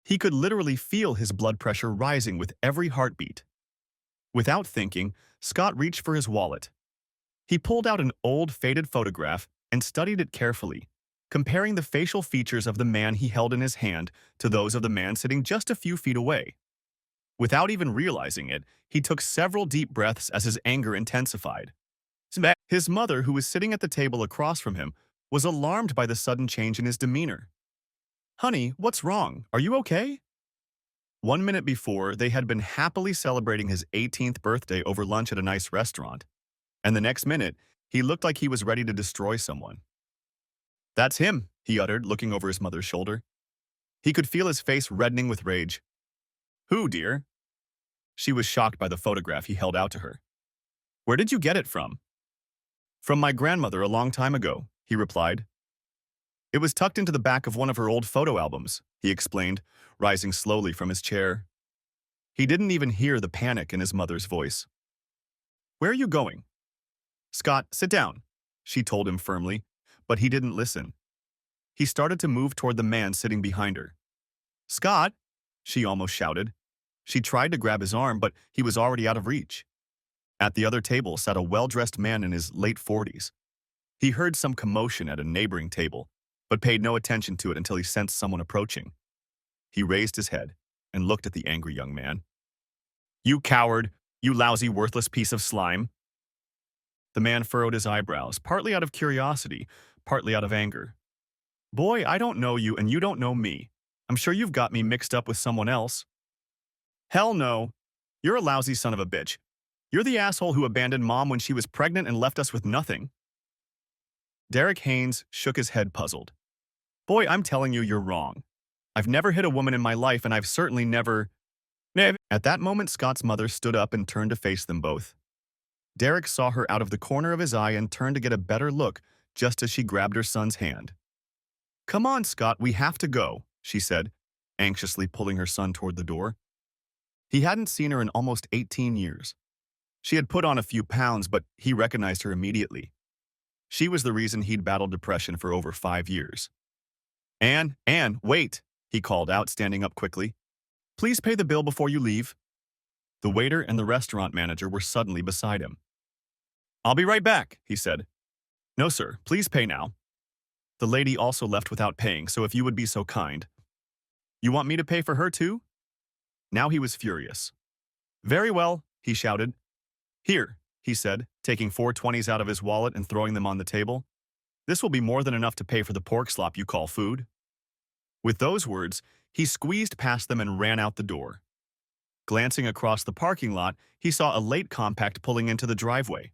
He could literally feel his blood pressure rising with every heartbeat. Without thinking, Scott reached for his wallet. He pulled out an old, faded photograph and studied it carefully, comparing the facial features of the man he held in his hand to those of the man sitting just a few feet away. Without even realizing it, he took several deep breaths as his anger intensified. His mother, who was sitting at the table across from him, was alarmed by the sudden change in his demeanor. "Honey, what's wrong? Are you okay?" 1 minute before, they had been happily celebrating his 18th birthday over lunch at a nice restaurant, and the next minute, he looked like he was ready to destroy someone. "That's him," he uttered, looking over his mother's shoulder. He could feel his face reddening with rage. "Who, dear?" She was shocked by the photograph he held out to her. "Where did you get it from?" "From my grandmother a long time ago," he replied. "It was tucked into the back of one of her old photo albums," he explained, rising slowly from his chair. He didn't even hear the panic in his mother's voice. "Where are you going?" "Scott, sit down," she told him firmly, but he didn't listen. He started to move toward the man sitting behind her. "Scott!" she almost shouted. She tried to grab his arm, but he was already out of reach. At the other table sat a well-dressed man in his late 40s. He heard some commotion at a neighboring table, but paid no attention to it until he sensed someone approaching. He raised his head and looked at the angry young man. "You coward! You lousy, worthless piece of slime!" The man furrowed his eyebrows, partly out of curiosity, partly out of anger. "Boy, I don't know you and you don't know me. I'm sure you've got me mixed up with someone else." "Hell no. You're a lousy son of a bitch. You're the asshole who abandoned Mom when she was pregnant and left us with nothing." Derek Haynes shook his head puzzled. "Boy, I'm telling you, you're wrong. I've never hit a woman in my life, and I've certainly never—" At that moment, Scott's mother stood up and turned to face them both. Derek saw her out of the corner of his eye and turned to get a better look just as she grabbed her son's hand. "Come on, Scott, we have to go," she said, anxiously pulling her son toward the door. He hadn't seen her in almost 18 years. She had put on a few pounds, but he recognized her immediately. She was the reason he'd battled depression for over 5 years. Anne, wait," he called out, standing up quickly. "Please pay the bill before you leave." The waiter and the restaurant manager were suddenly beside him. "I'll be right back," he said. "No, sir, please pay now." The lady also left without paying, so if you would be so kind. "You want me to pay for her too?" Now he was furious. "Very well," he shouted. "Here," he said, taking 4 20s out of his wallet and throwing them on the table. "This will be more than enough to pay for the pork slop you call food." With those words, he squeezed past them and ran out the door. Glancing across the parking lot, he saw a late compact pulling into the driveway.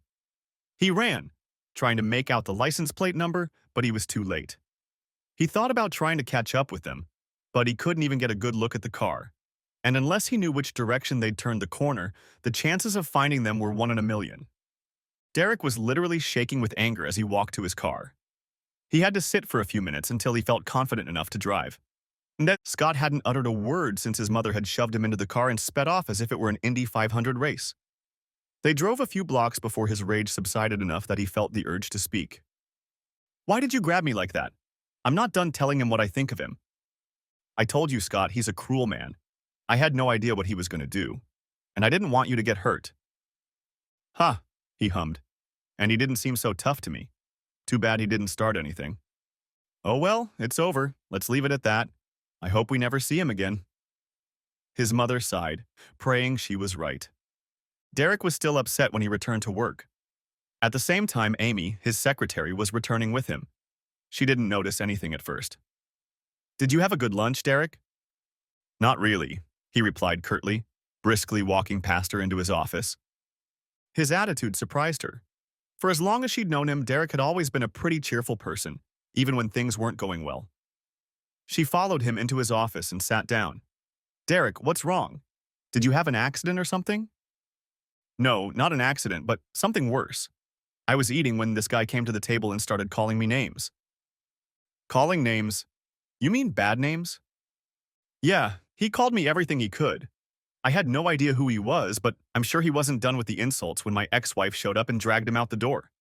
He ran, trying to make out the license plate number, but he was too late. He thought about trying to catch up with them, but he couldn't even get a good look at the car. And unless he knew which direction they'd turned the corner, the chances of finding them were 1 in a million. Derek was literally shaking with anger as he walked to his car. He had to sit for a few minutes until he felt confident enough to drive. And that Scott hadn't uttered a word since his mother had shoved him into the car and sped off as if it were an Indy 500 race. They drove a few blocks before his rage subsided enough that he felt the urge to speak. "Why did you grab me like that? I'm not done telling him what I think of him." "I told you, Scott, he's a cruel man. I had no idea what he was going to do, and I didn't want you to get hurt." "Huh," he hummed. "And he didn't seem so tough to me. Too bad he didn't start anything." "Oh well, it's over. Let's leave it at that. I hope we never see him again." His mother sighed, praying she was right. Derek was still upset when he returned to work. At the same time, Amy, his secretary, was returning with him. She didn't notice anything at first. "Did you have a good lunch, Derek?" "Not really," he replied curtly, briskly walking past her into his office. His attitude surprised her. For as long as she'd known him, Derek had always been a pretty cheerful person, even when things weren't going well. She followed him into his office and sat down. "Derek, what's wrong? Did you have an accident or something?" "No, not an accident, but something worse. I was eating when this guy came to the table and started calling me names." "Calling names? You mean bad names?" "Yeah, he called me everything he could. I had no idea who he was, but I'm sure he wasn't done with the insults when my ex-wife showed up and dragged him out the door.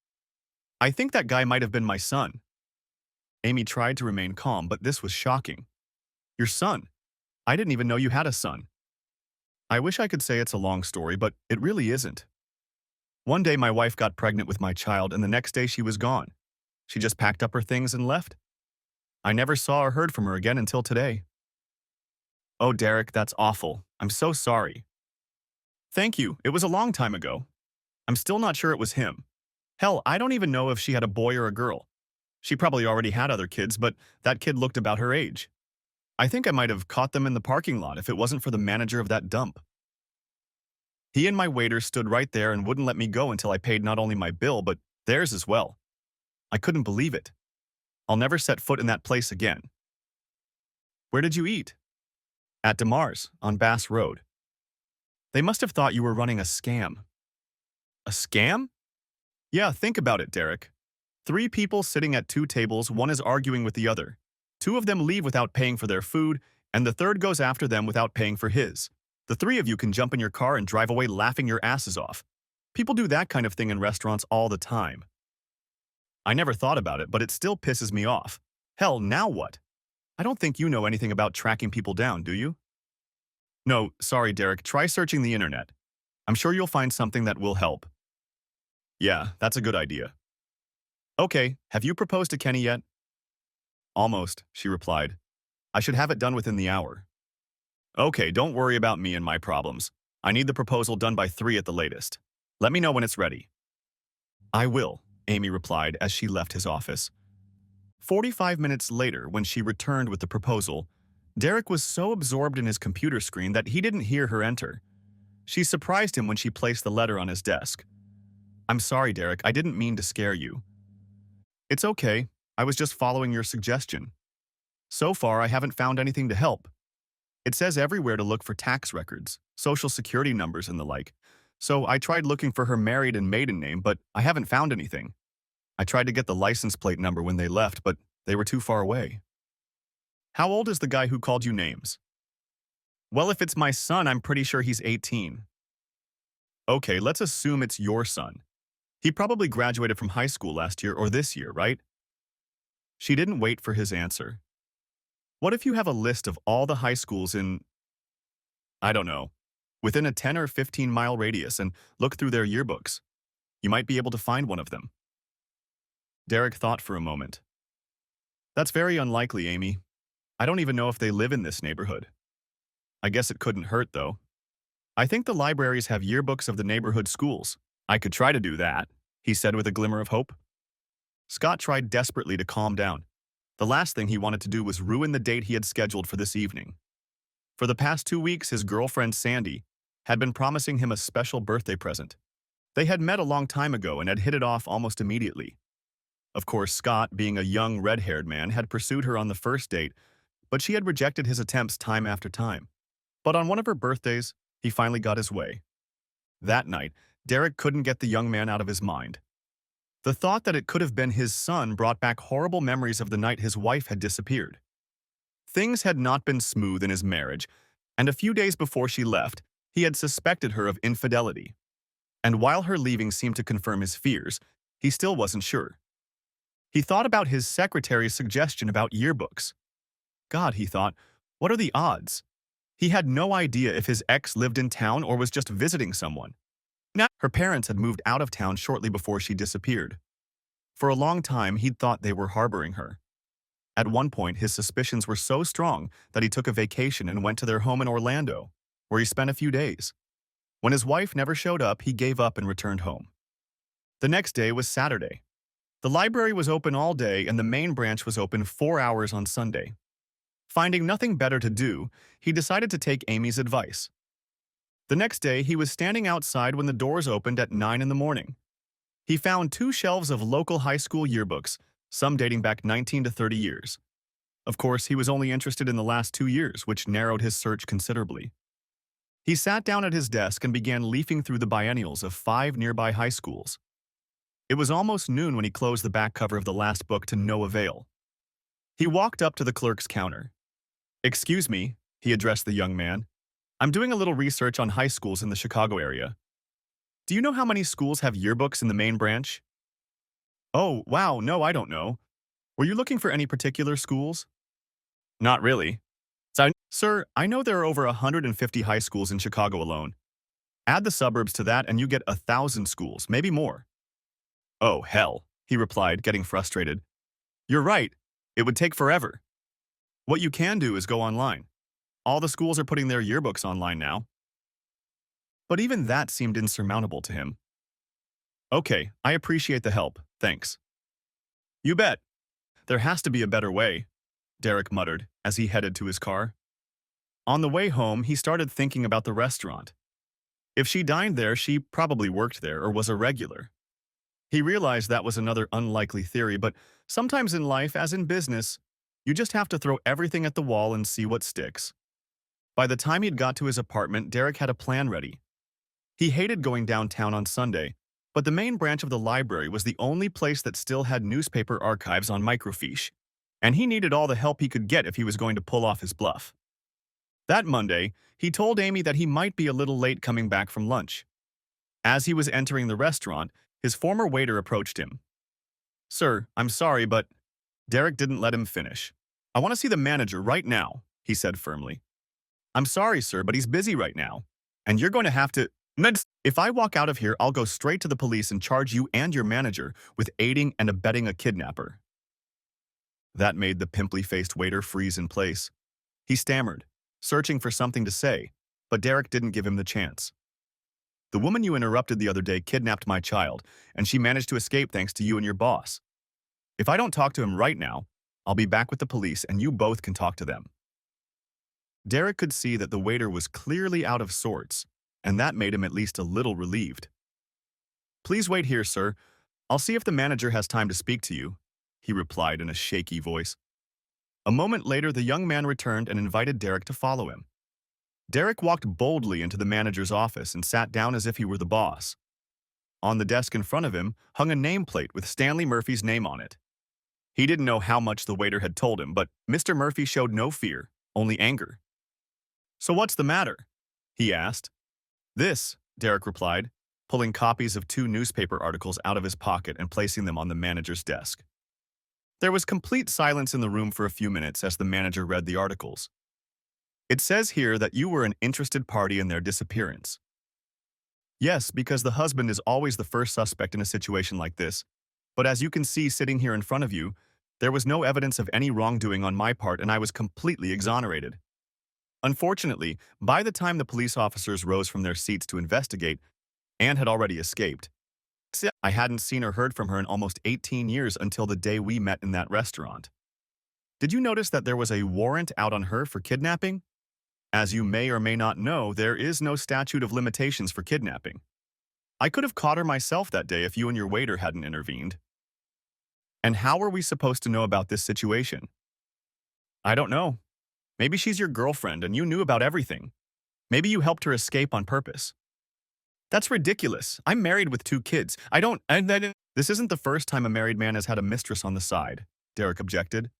I think that guy might have been my son." Amy tried to remain calm, but this was shocking. "Your son? I didn't even know you had a son. I wish I could say it's a long story, but it really isn't. One day my wife got pregnant with my child, and the next day she was gone. She just packed up her things and left. I never saw or heard from her again until today. Oh, Derek, that's awful. I'm so sorry. Thank you. It was a long time ago. I'm still not sure it was him. Hell, I don't even know if she had a boy or a girl. She probably already had other kids, but that kid looked about her age. I think I might have caught them in the parking lot if it wasn't for the manager of that dump. He and my waiter stood right there and wouldn't let me go until I paid not only my bill, but theirs as well. I couldn't believe it. I'll never set foot in that place again. Where did you eat? At DeMar's, on Bass Road. They must have thought you were running a scam. A scam? Yeah, think about it, Derek. Three people sitting at two tables, one is arguing with the other. Two of them leave without paying for their food, and the third goes after them without paying for his. The three of you can jump in your car and drive away laughing your asses off. People do that kind of thing in restaurants all the time. I never thought about it, but it still pisses me off. Hell, now what? I don't think you know anything about tracking people down, do you? No, sorry, Derek, try searching the internet. I'm sure you'll find something that will help. Yeah, that's a good idea. Okay, have you proposed to Kenny yet? Almost, she replied. I should have it done within the hour. Okay, don't worry about me and my problems. I need the proposal done by 3 at the latest. Let me know when it's ready. I will, Amy replied as she left his office. 45 minutes later, when she returned with the proposal, Derek was so absorbed in his computer screen that he didn't hear her enter. She surprised him when she placed the letter on his desk. I'm sorry, Derek, I didn't mean to scare you. It's okay, I was just following your suggestion. So far, I haven't found anything to help. It says everywhere to look for tax records, social security numbers, and the like. So I tried looking for her married and maiden name, but I haven't found anything. I tried to get the license plate number when they left, but they were too far away. How old is the guy who called you names? Well, if it's my son, I'm pretty sure he's 18. Okay, let's assume it's your son. He probably graduated from high school last year or this year, right? She didn't wait for his answer. What if you have a list of all the high schools in, I don't know, within a 10 or 15-mile radius and look through their yearbooks? You might be able to find one of them. Derek thought for a moment. That's very unlikely, Amy. I don't even know if they live in this neighborhood. I guess it couldn't hurt, though. I think the libraries have yearbooks of the neighborhood schools. I could try to do that, he said with a glimmer of hope. Scott tried desperately to calm down. The last thing he wanted to do was ruin the date he had scheduled for this evening. For the past 2 weeks, his girlfriend, Sandy, had been promising him a special birthday present. They had met a long time ago and had hit it off almost immediately. Of course, Scott, being a young red-haired man, had pursued her on the first date, but she had rejected his attempts time after time. But on one of her birthdays, he finally got his way. That night, Derek couldn't get the young man out of his mind. The thought that it could have been his son brought back horrible memories of the night his wife had disappeared. Things had not been smooth in his marriage, and a few days before she left, he had suspected her of infidelity. And while her leaving seemed to confirm his fears, he still wasn't sure. He thought about his secretary's suggestion about yearbooks. God, he thought, what are the odds? He had no idea if his ex lived in town or was just visiting someone. Now, her parents had moved out of town shortly before she disappeared. For a long time, he'd thought they were harboring her. At one point, his suspicions were so strong that he took a vacation and went to their home in Orlando, where he spent a few days. When his wife never showed up, he gave up and returned home. The next day was Saturday. The library was open all day and the main branch was open 4 hours on Sunday. Finding nothing better to do, he decided to take Amy's advice. The next day, he was standing outside when the doors opened at 9 in the morning. He found 2 shelves of local high school yearbooks, some dating back 19 to 30 years. Of course, he was only interested in the last 2 years, which narrowed his search considerably. He sat down at his desk and began leafing through the biennials of 5 nearby high schools. It was almost noon when he closed the back cover of the last book to no avail. He walked up to the clerk's counter. "Excuse me," he addressed the young man. "I'm doing a little research on high schools in the Chicago area. Do you know how many schools have yearbooks in the main branch?" "Oh, wow, no, I don't know. Were you looking for any particular schools?" "Not really. Sir, I know there are over 150 high schools in Chicago alone. Add the suburbs to that and you get 1,000 schools, maybe more. Oh, hell, he replied, getting frustrated. You're right. It would take forever. What you can do is go online. All the schools are putting their yearbooks online now. But even that seemed insurmountable to him. Okay, I appreciate the help, thanks. You bet. There has to be a better way, Derek muttered as he headed to his car. On the way home, he started thinking about the restaurant. If she dined there, she probably worked there or was a regular. He realized that was another unlikely theory, but sometimes in life, as in business, you just have to throw everything at the wall and see what sticks. By the time he'd got to his apartment, Derek had a plan ready. He hated going downtown on Sunday, but the main branch of the library was the only place that still had newspaper archives on microfiche, and he needed all the help he could get if he was going to pull off his bluff. That Monday, he told Amy that he might be a little late coming back from lunch. As he was entering the restaurant, his former waiter approached him. Sir, I'm sorry, but Derek didn't let him finish. I want to see the manager right now, he said firmly. I'm sorry, sir, but he's busy right now. And you're going to have to... If I walk out of here, I'll go straight to the police and charge you and your manager with aiding and abetting a kidnapper. That made the pimply-faced waiter freeze in place. He stammered, searching for something to say, but Derek didn't give him the chance. The woman you interrupted the other day kidnapped my child, and she managed to escape thanks to you and your boss. If I don't talk to him right now, I'll be back with the police and you both can talk to them. Derek could see that the waiter was clearly out of sorts, and that made him at least a little relieved. Please wait here, sir. I'll see if the manager has time to speak to you, he replied in a shaky voice. A moment later, the young man returned and invited Derek to follow him. Derek walked boldly into the manager's office and sat down as if he were the boss. On the desk in front of him hung a nameplate with Stanley Murphy's name on it. He didn't know how much the waiter had told him, but Mr. Murphy showed no fear, only anger. So what's the matter? He asked. This, Derek replied, pulling copies of 2 newspaper articles out of his pocket and placing them on the manager's desk. There was complete silence in the room for a few minutes as the manager read the articles. It says here that you were an interested party in their disappearance. Yes, because the husband is always the first suspect in a situation like this, but as you can see sitting here in front of you, there was no evidence of any wrongdoing on my part and I was completely exonerated. Unfortunately, by the time the police officers rose from their seats to investigate, Anne had already escaped. I hadn't seen or heard from her in almost 18 years until the day we met in that restaurant. Did you notice that there was a warrant out on her for kidnapping? As you may or may not know, there is no statute of limitations for kidnapping. I could have caught her myself that day if you and your waiter hadn't intervened. And how were we supposed to know about this situation? I don't know. Maybe she's your girlfriend and you knew about everything. Maybe you helped her escape on purpose. That's ridiculous. I'm married with 2 kids. This isn't the first time a married man has had a mistress on the side, Derek objected.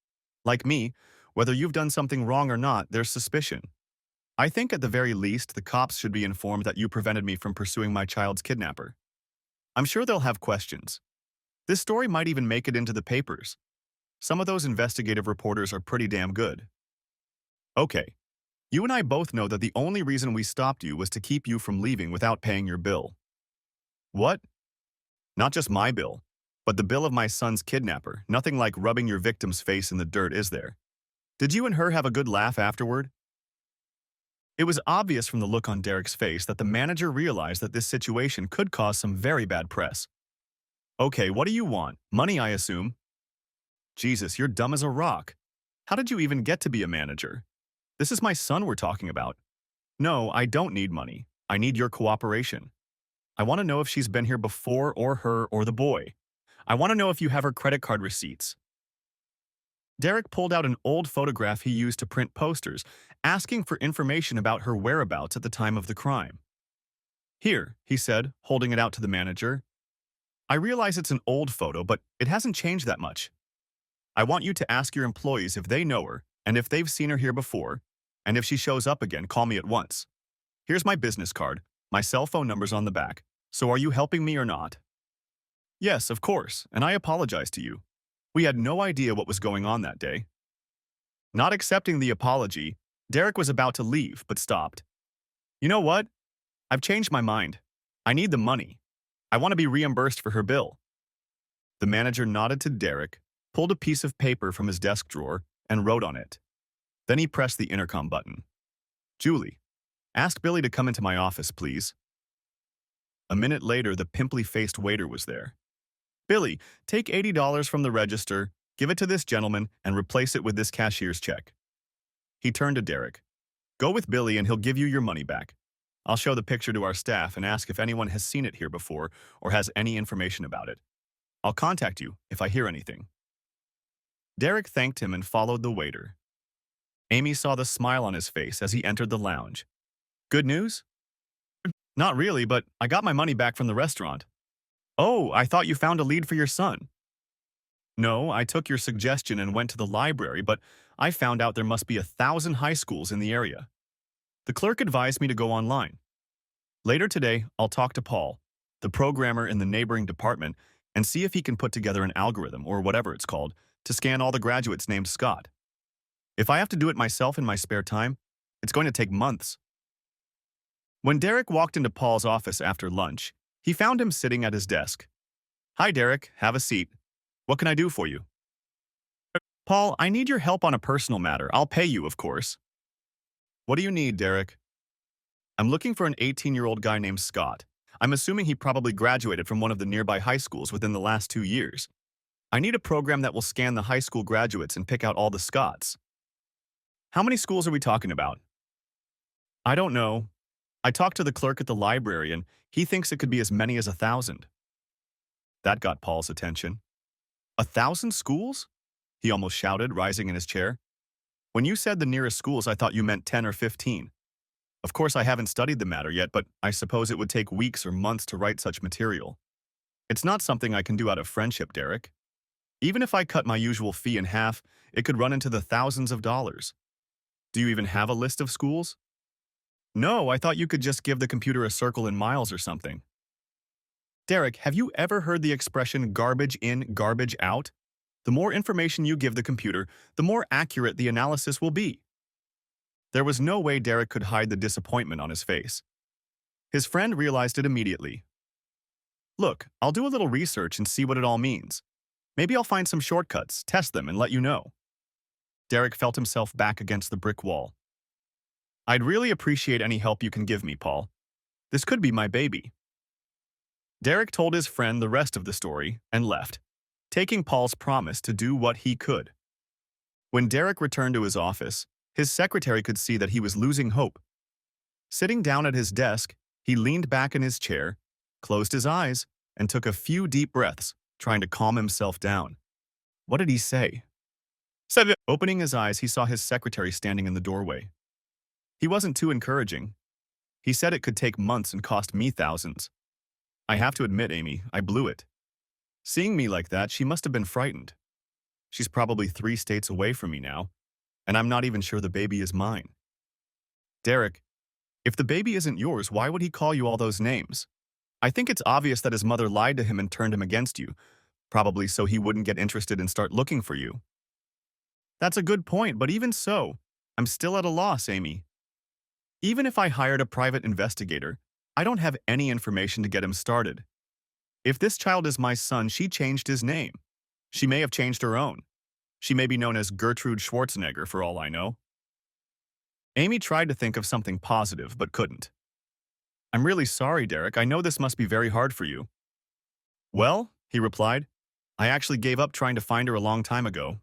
Like me, whether you've done something wrong or not, there's suspicion. I think at the very least, the cops should be informed that you prevented me from pursuing my child's kidnapper. I'm sure they'll have questions. This story might even make it into the papers. Some of those investigative reporters are pretty damn good. Okay, you and I both know that the only reason we stopped you was to keep you from leaving without paying your bill. What? Not just my bill, but the bill of my son's kidnapper. Nothing like rubbing your victim's face in the dirt, is there? Did you and her have a good laugh afterward? It was obvious from the look on Derek's face that the manager realized that this situation could cause some very bad press. Okay, what do you want? Money, I assume? Jesus, you're dumb as a rock. How did you even get to be a manager? This is my son we're talking about. No, I don't need money. I need your cooperation. I want to know if she's been here before or her or the boy. I want to know if you have her credit card receipts. Derek pulled out an old photograph he used to print posters, asking for information about her whereabouts at the time of the crime. Here, he said, holding it out to the manager. I realize it's an old photo, but it hasn't changed that much. I want you to ask your employees if they know her, and if they've seen her here before, and if she shows up again, call me at once. Here's my business card. My cell phone number's on the back. So are you helping me or not? Yes, of course, and I apologize to you. We had no idea what was going on that day. Not accepting the apology, Derek was about to leave, but stopped. You know what? I've changed my mind. I need the money. I want to be reimbursed for her bill. The manager nodded to Derek, pulled a piece of paper from his desk drawer, and wrote on it. Then he pressed the intercom button. Julie, ask Billy to come into my office, please. A minute later, the pimply-faced waiter was there. Billy, take $80 from the register, give it to this gentleman, and replace it with this cashier's check. He turned to Derek. Go with Billy and he'll give you your money back. I'll show the picture to our staff and ask if anyone has seen it here before or has any information about it. I'll contact you if I hear anything. Derek thanked him and followed the waiter. Amy saw the smile on his face as he entered the lounge. Good news? Not really, but I got my money back from the restaurant. Oh, I thought you found a lead for your son. No, I took your suggestion and went to the library, but I found out there must be 1,000 high schools in the area. The clerk advised me to go online. Later today, I'll talk to Paul, the programmer in the neighboring department, and see if he can put together an algorithm, or whatever it's called, to scan all the graduates named Scott. If I have to do it myself in my spare time, it's going to take months. When Derek walked into Paul's office after lunch, he found him sitting at his desk. Hi, Derek. Have a seat. What can I do for you? Paul, I need your help on a personal matter. I'll pay you, of course. What do you need, Derek? I'm looking for an 18-year-old guy named Scott. I'm assuming he probably graduated from one of the nearby high schools within the last 2 years. I need a program that will scan the high school graduates and pick out all the Scotts. How many schools are we talking about? I don't know. I talked to the clerk at the library and he thinks it could be as many as 1,000. That got Paul's attention. 1,000 schools? He almost shouted, rising in his chair. When you said the nearest schools, I thought you meant 10 or 15. Of course, I haven't studied the matter yet, but I suppose it would take weeks or months to write such material. It's not something I can do out of friendship, Derek. Even if I cut my usual fee in half, it could run into the thousands of dollars. Do you even have a list of schools? No, I thought you could just give the computer a circle in miles or something. Derek, have you ever heard the expression garbage in, garbage out? The more information you give the computer, the more accurate the analysis will be. There was no way Derek could hide the disappointment on his face. His friend realized it immediately. Look, I'll do a little research and see what it all means. Maybe I'll find some shortcuts, test them, and let you know. Derek felt himself back against the brick wall. I'd really appreciate any help you can give me, Paul. This could be my baby. Derek told his friend the rest of the story and left, taking Paul's promise to do what he could. When Derek returned to his office, his secretary could see that he was losing hope. Sitting down at his desk, he leaned back in his chair, closed his eyes, and took a few deep breaths, trying to calm himself down. What did he say? Opening his eyes, he saw his secretary standing in the doorway. He wasn't too encouraging. He said it could take months and cost me thousands. I have to admit, Amy, I blew it. Seeing me like that, she must have been frightened. She's probably 3 states away from me now, and I'm not even sure the baby is mine. Derek, if the baby isn't yours, why would he call you all those names? I think it's obvious that his mother lied to him and turned him against you, probably so he wouldn't get interested and start looking for you. That's a good point, but even so, I'm still at a loss, Amy. Even if I hired a private investigator, I don't have any information to get him started. If this child is my son, she changed his name. She may have changed her own. She may be known as Gertrude Schwarzenegger for all I know. Amy tried to think of something positive, but couldn't. I'm really sorry, Derek. I know this must be very hard for you. Well, he replied, I actually gave up trying to find her a long time ago.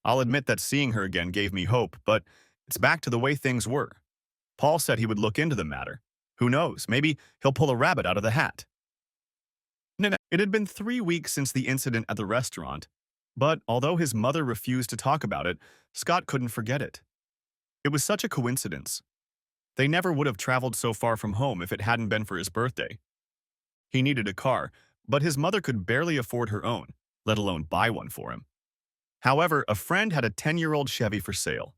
I'll admit that seeing her again gave me hope, but it's back to the way things were. Paul said he would look into the matter. Who knows, maybe he'll pull a rabbit out of the hat. It had been 3 weeks since the incident at the restaurant, but although his mother refused to talk about it, Scott couldn't forget it. It was such a coincidence. They never would have traveled so far from home if it hadn't been for his birthday. He needed a car, but his mother could barely afford her own, let alone buy one for him. However, a friend had a 10-year-old Chevy for sale.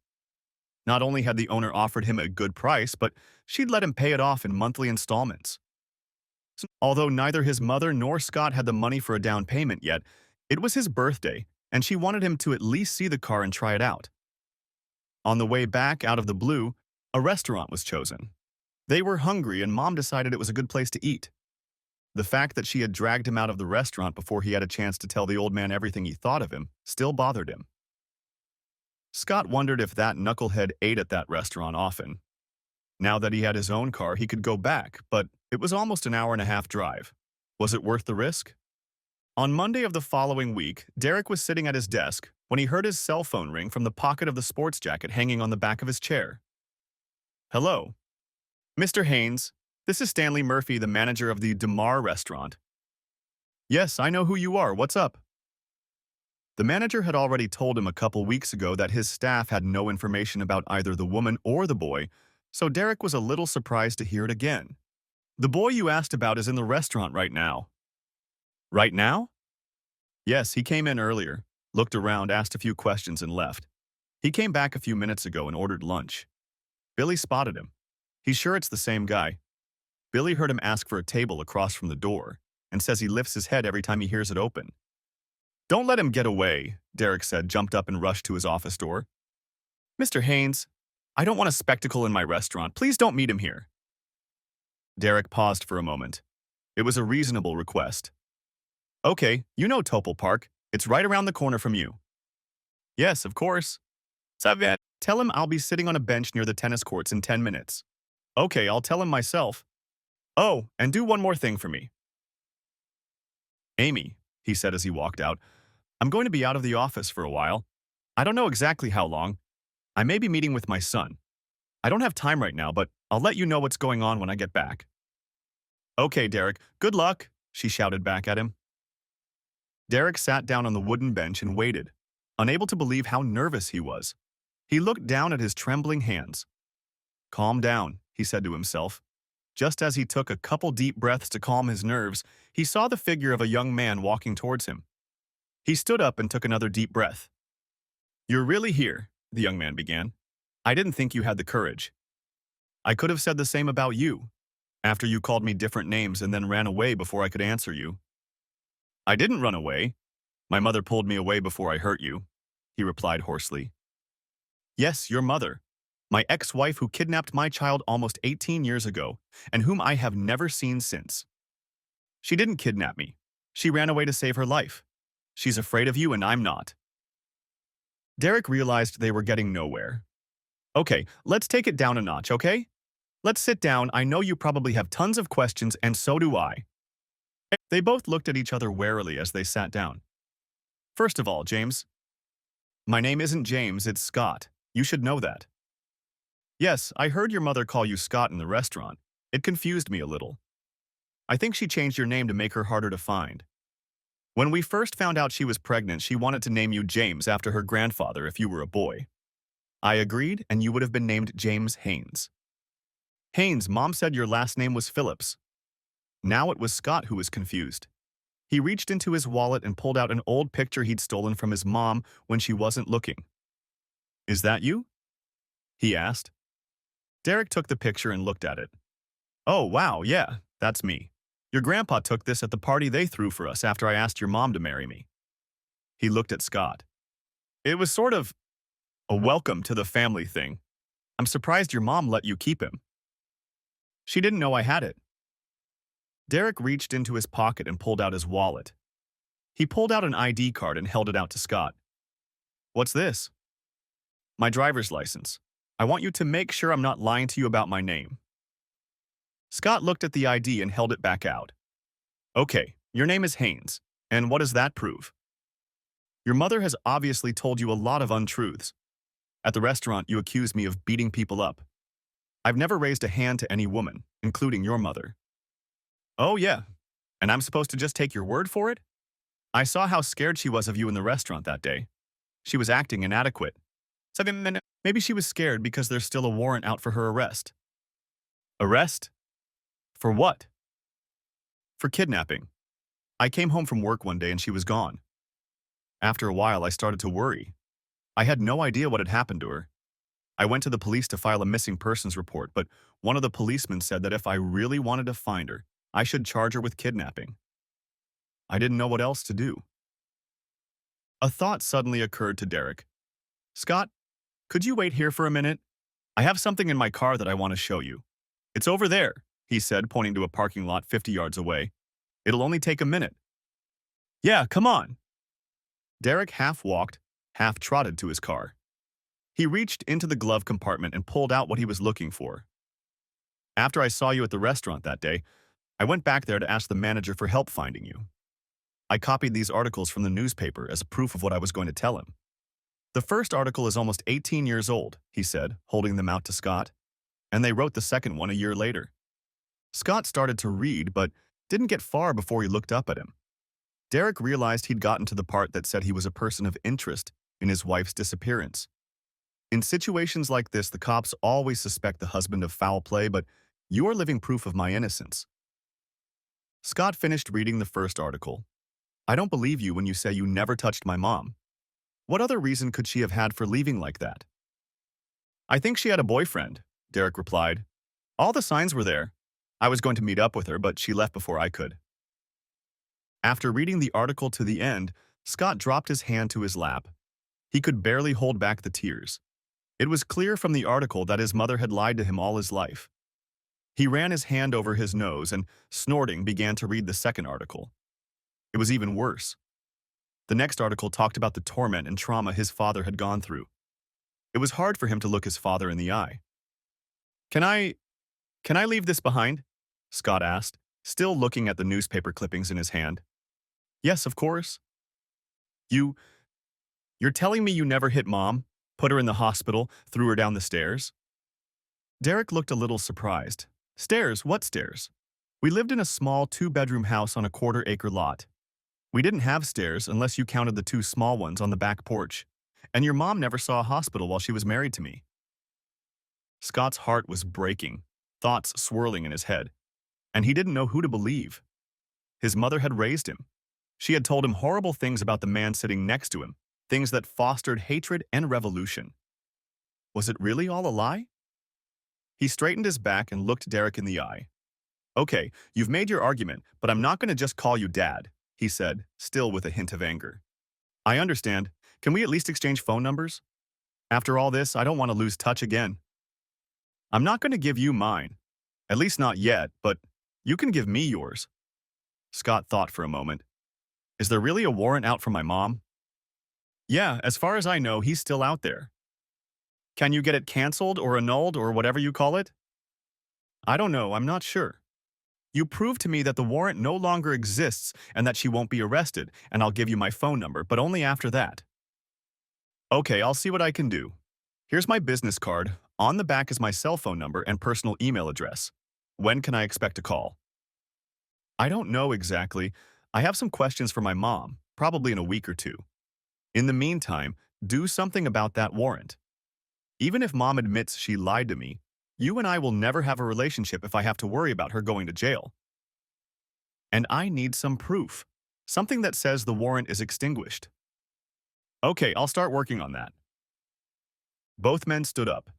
Not only had the owner offered him a good price, but she'd let him pay it off in monthly installments. Although neither his mother nor Scott had the money for a down payment yet, it was his birthday, and she wanted him to at least see the car and try it out. On the way back out of the blue, a restaurant was chosen. They were hungry and Mom decided it was a good place to eat. The fact that she had dragged him out of the restaurant before he had a chance to tell the old man everything he thought of him still bothered him. Scott wondered if that knucklehead ate at that restaurant often. Now that he had his own car, he could go back, but it was almost an hour-and-a-half drive. Was it worth the risk? On Monday of the following week, Derek was sitting at his desk when he heard his cell phone ring from the pocket of the sports jacket hanging on the back of his chair. Hello. Mr. Haynes, this is Stanley Murphy, the manager of the DeMar restaurant. Yes, I know who you are. What's up? The manager had already told him a couple weeks ago that his staff had no information about either the woman or the boy, so Derek was a little surprised to hear it again. The boy you asked about is in the restaurant right now. Right now? Yes, he came in earlier, looked around, asked a few questions, and left. He came back a few minutes ago and ordered lunch. Billy spotted him. He's sure it's the same guy. Billy heard him ask for a table across from the door and says he lifts his head every time he hears it open. Don't let him get away, Derek said, jumped up and rushed to his office door. Mr. Haynes, I don't want a spectacle in my restaurant. Please don't meet him here. Derek paused for a moment. It was a reasonable request. Okay, you know Topol Park. It's right around the corner from you. Yes, of course. Savet, tell him I'll be sitting on a bench near the tennis courts in 10 minutes. Okay, I'll tell him myself. Oh, and do one more thing for me. Amy, he said as he walked out, I'm going to be out of the office for a while. I don't know exactly how long. I may be meeting with my son. I don't have time right now, but I'll let you know what's going on when I get back. Okay, Derek, good luck, she shouted back at him. Derek sat down on the wooden bench and waited, unable to believe how nervous he was. He looked down at his trembling hands. Calm down, he said to himself. Just as he took a couple deep breaths to calm his nerves, he saw the figure of a young man walking towards him. He stood up and took another deep breath. You're really here, the young man began. I didn't think you had the courage. I could have said the same about you, after you called me different names and then ran away before I could answer you. I didn't run away. My mother pulled me away before I hurt you, he replied hoarsely. Yes, your mother, my ex-wife who kidnapped my child almost 18 years ago and whom I have never seen since. She didn't kidnap me. She ran away to save her life. She's afraid of you and I'm not. Derek realized they were getting nowhere. Okay, let's take it down a notch, okay? Let's sit down. I know you probably have tons of questions, and so do I. They both looked at each other warily as they sat down. First of all, James. My name isn't James, it's Scott. You should know that. Yes, I heard your mother call you Scott in the restaurant. It confused me a little. I think she changed your name to make her harder to find. When we first found out she was pregnant, she wanted to name you James after her grandfather if you were a boy. I agreed, and you would have been named James Haynes. Haynes, Mom said your last name was Phillips. Now it was Scott who was confused. He reached into his wallet and pulled out an old picture he'd stolen from his mom when she wasn't looking. Is that you? He asked. Derek took the picture and looked at it. Oh, wow, yeah, that's me. Your grandpa took this at the party they threw for us after I asked your mom to marry me. He looked at Scott. It was sort of a welcome to the family thing. I'm surprised your mom let you keep him. She didn't know I had it. Derek reached into his pocket and pulled out his wallet. He pulled out an ID card and held it out to Scott. What's this? My driver's license. I want you to make sure I'm not lying to you about my name. Scott looked at the ID and held it back out. Okay, your name is Haynes, and what does that prove? Your mother has obviously told you a lot of untruths. At the restaurant, you accused me of beating people up. I've never raised a hand to any woman, including your mother. Oh yeah, and I'm supposed to just take your word for it? I saw how scared she was of you in the restaurant that day. She was acting inadequate. Maybe she was scared because there's still a warrant out for her arrest. Arrest? For what? For kidnapping. I came home from work one day and she was gone. After a while, I started to worry. I had no idea what had happened to her. I went to the police to file a missing persons report, but one of the policemen said that if I really wanted to find her, I should charge her with kidnapping. I didn't know what else to do. A thought suddenly occurred to Derek. Scott, Could you wait here for a minute? I have something in my car that I want to show you. It's over there, he said, pointing to a parking lot 50 yards away. It'll only take a minute. Yeah, come on. Derek half walked, half trotted to his car. He reached into the glove compartment and pulled out what he was looking for. After I saw you at the restaurant that day, I went back there to ask the manager for help finding you. I copied these articles from the newspaper as proof of what I was going to tell him. The first article is almost 18 years old, he said, holding them out to Scott, and they wrote the second one a year later. Scott started to read, but didn't get far before he looked up at him. Derek realized he'd gotten to the part that said he was a person of interest in his wife's disappearance. In situations like this, the cops always suspect the husband of foul play, but you are living proof of my innocence. Scott finished reading the first article. I don't believe you when you say you never touched my mom. What other reason could she have had for leaving like that? I think she had a boyfriend, Derek replied. All the signs were there. I was going to meet up with her, but she left before I could. After reading the article to the end, Scott dropped his hand to his lap. He could barely hold back the tears. It was clear from the article that his mother had lied to him all his life. He ran his hand over his nose and, snorting, began to read the second article. It was even worse. The next article talked about the torment and trauma his father had gone through. It was hard for him to look his father in the eye. Can I leave this behind? Scott asked, still looking at the newspaper clippings in his hand. Yes, of course. You're telling me you never hit Mom, put her in the hospital, threw her down the stairs? Derek looked a little surprised. Stairs? What stairs? We lived in a small 2-bedroom house on a quarter-acre lot. We didn't have stairs unless you counted the 2 small ones on the back porch, and your mom never saw a hospital while she was married to me. Scott's heart was breaking, thoughts swirling in his head, and he didn't know who to believe. His mother had raised him. She had told him horrible things about the man sitting next to him, things that fostered hatred and revolution. Was it really all a lie? He straightened his back and looked Derek in the eye. Okay, you've made your argument, but I'm not going to just call you Dad, he said, still with a hint of anger. I understand. Can we at least exchange phone numbers? After all this, I don't want to lose touch again. I'm not going to give you mine. At least not yet, but you can give me yours. Scott thought for a moment. Is there really a warrant out for my mom? Yeah, as far as I know, he's still out there. Can you get it canceled or annulled or whatever you call it? I don't know, I'm not sure. You prove to me that the warrant no longer exists and that she won't be arrested, and I'll give you my phone number, but only after that. Okay, I'll see what I can do. Here's my business card. On the back is my cell phone number and personal email address. When can I expect a call? I don't know exactly. I have some questions for my mom, probably in a week or two. In the meantime, do something about that warrant. Even if Mom admits she lied to me, you and I will never have a relationship if I have to worry about her going to jail. And I need some proof. Something that says the warrant is extinguished. Okay, I'll start working on that. Both men stood up.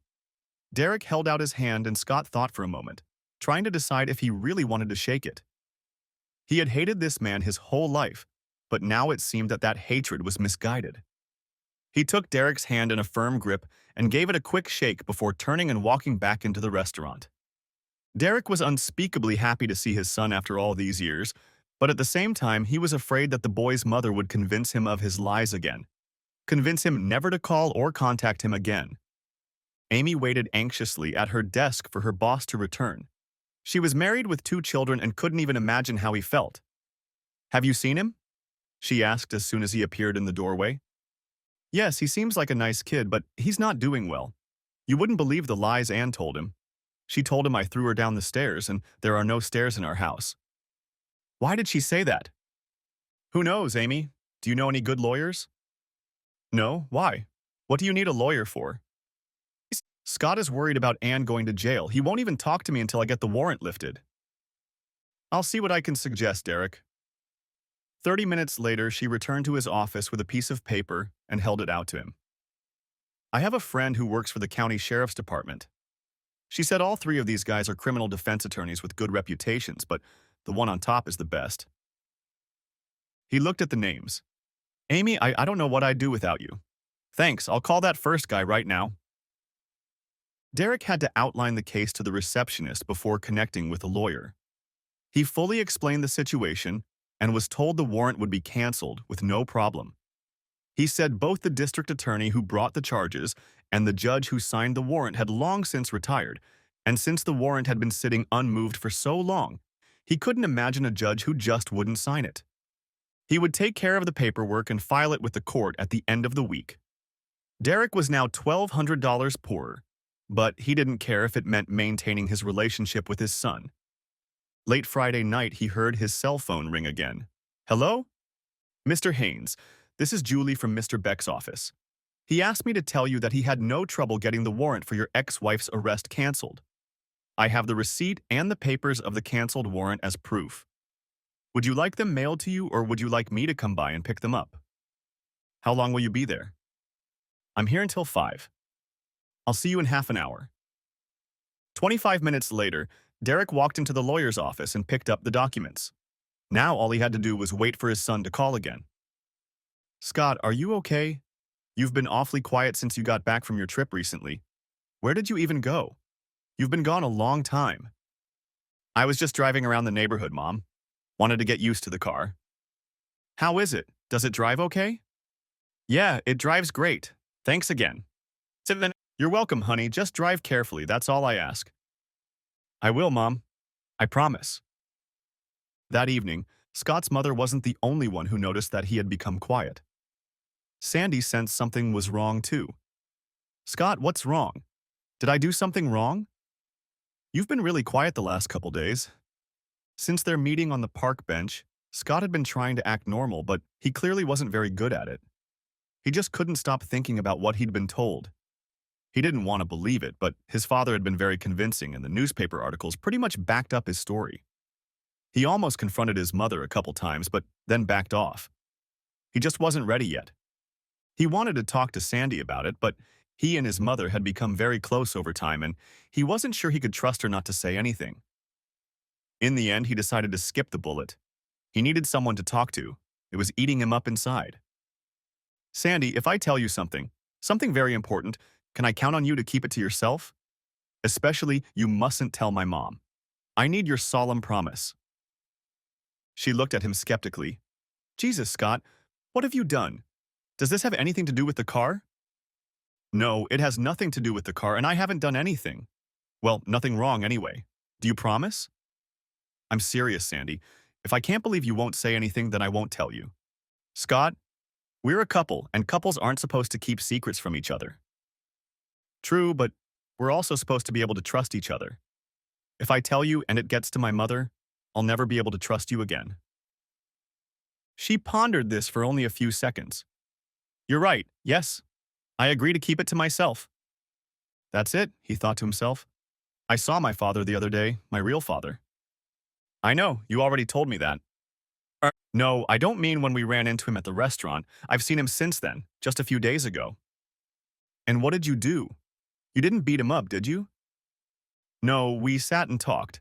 Derek held out his hand and Scott thought for a moment, trying to decide if he really wanted to shake it. He had hated this man his whole life, but now it seemed that hatred was misguided. He took Derek's hand in a firm grip and gave it a quick shake before turning and walking back into the restaurant. Derek was unspeakably happy to see his son after all these years, but at the same time he was afraid that the boy's mother would convince him of his lies again, convince him never to call or contact him again. Amy waited anxiously at her desk for her boss to return. She was married with 2 children and couldn't even imagine how he felt. Have you seen him? She asked as soon as he appeared in the doorway. Yes, he seems like a nice kid, but he's not doing well. You wouldn't believe the lies Anne told him. She told him I threw her down the stairs, and there are no stairs in our house. Why did she say that? Who knows, Amy? Do you know any good lawyers? No, why? What do you need a lawyer for? Scott is worried about Anne going to jail. He won't even talk to me until I get the warrant lifted. I'll see what I can suggest, Derek. 30 minutes later, she returned to his office with a piece of paper and held it out to him. I have a friend who works for the county sheriff's department. She said all 3 of these guys are criminal defense attorneys with good reputations, but the one on top is the best. He looked at the names. Amy, I don't know what I'd do without you. Thanks, I'll call that first guy right now. Derek had to outline the case to the receptionist before connecting with a lawyer. He fully explained the situation and was told the warrant would be canceled with no problem. He said both the district attorney who brought the charges and the judge who signed the warrant had long since retired, and since the warrant had been sitting unmoved for so long, he couldn't imagine a judge who just wouldn't sign it. He would take care of the paperwork and file it with the court at the end of the week. Derek was now $1,200 poorer, but he didn't care if it meant maintaining his relationship with his son. Late Friday night, he heard his cell phone ring again. Hello? Mr. Haynes, this is Julie from Mr. Beck's office. He asked me to tell you that he had no trouble getting the warrant for your ex-wife's arrest canceled. I have the receipt and the papers of the canceled warrant as proof. Would you like them mailed to you, or would you like me to come by and pick them up? How long will you be there? I'm here until 5. I'll see you in half an hour. 25 minutes later, Derek walked into the lawyer's office and picked up the documents. Now all he had to do was wait for his son to call again. Scott, are you okay? You've been awfully quiet since you got back from your trip recently. Where did you even go? You've been gone a long time. I was just driving around the neighborhood, Mom. Wanted to get used to the car. How is it? Does it drive okay? Yeah, it drives great. Thanks again. You're welcome, honey. Just drive carefully. That's all I ask. I will, Mom. I promise. That evening, Scott's mother wasn't the only one who noticed that he had become quiet. Sandy sensed something was wrong, too. Scott, what's wrong? Did I do something wrong? You've been really quiet the last couple days. Since their meeting on the park bench, Scott had been trying to act normal, but he clearly wasn't very good at it. He just couldn't stop thinking about what he'd been told. He didn't want to believe it, but his father had been very convincing, and the newspaper articles pretty much backed up his story. He almost confronted his mother a couple times, but then backed off. He just wasn't ready yet. He wanted to talk to Sandy about it, but he and his mother had become very close over time, and he wasn't sure he could trust her not to say anything. In the end, he decided to skip the bullet. He needed someone to talk to. It was eating him up inside. Sandy, if I tell you something very important, can I count on you to keep it to yourself? Especially, you mustn't tell my mom. I need your solemn promise. She looked at him skeptically. Jesus, Scott, what have you done? Does this have anything to do with the car? No, it has nothing to do with the car, and I haven't done anything. Well, nothing wrong anyway. Do you promise? I'm serious, Sandy. If I can't believe you won't say anything, then I won't tell you. Scott, we're a couple, and couples aren't supposed to keep secrets from each other. True, but we're also supposed to be able to trust each other. If I tell you and it gets to my mother, I'll never be able to trust you again. She pondered this for only a few seconds. You're right, yes. I agree to keep it to myself. That's it, he thought to himself. I saw my father the other day, my real father. I know, you already told me that. No, I don't mean when we ran into him at the restaurant. I've seen him since then, just a few days ago. And what did you do? You didn't beat him up, did you? No, we sat and talked.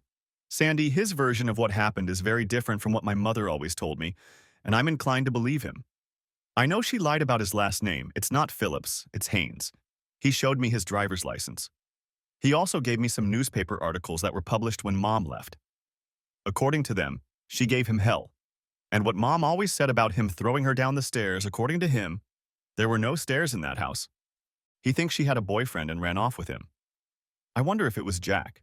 Sandy, his version of what happened is very different from what my mother always told me, and I'm inclined to believe him. I know she lied about his last name. It's not Phillips, it's Haynes. He showed me his driver's license. He also gave me some newspaper articles that were published when Mom left. According to them, she gave him hell. And what Mom always said about him throwing her down the stairs, according to him, there were no stairs in that house. He thinks she had a boyfriend and ran off with him. I wonder if it was Jack.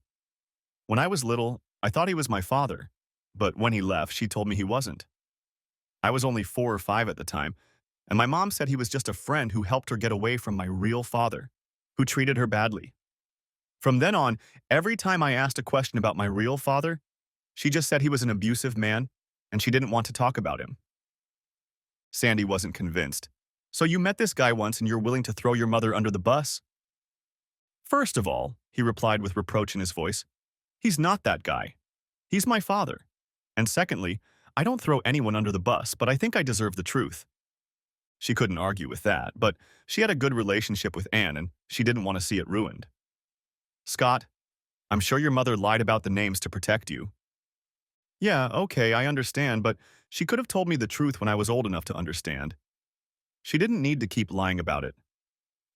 When I was little, I thought he was my father, but when he left, she told me he wasn't. I was only 4 or 5 at the time, and my mom said he was just a friend who helped her get away from my real father, who treated her badly. From then on, every time I asked a question about my real father, she just said he was an abusive man, and she didn't want to talk about him. Sandy wasn't convinced. So you met this guy once and you're willing to throw your mother under the bus? First of all, he replied with reproach in his voice, he's not that guy. He's my father. And secondly, I don't throw anyone under the bus, but I think I deserve the truth. She couldn't argue with that, but she had a good relationship with Anne and she didn't want to see it ruined. Scott, I'm sure your mother lied about the names to protect you. Yeah, okay, I understand, but she could have told me the truth when I was old enough to understand. She didn't need to keep lying about it.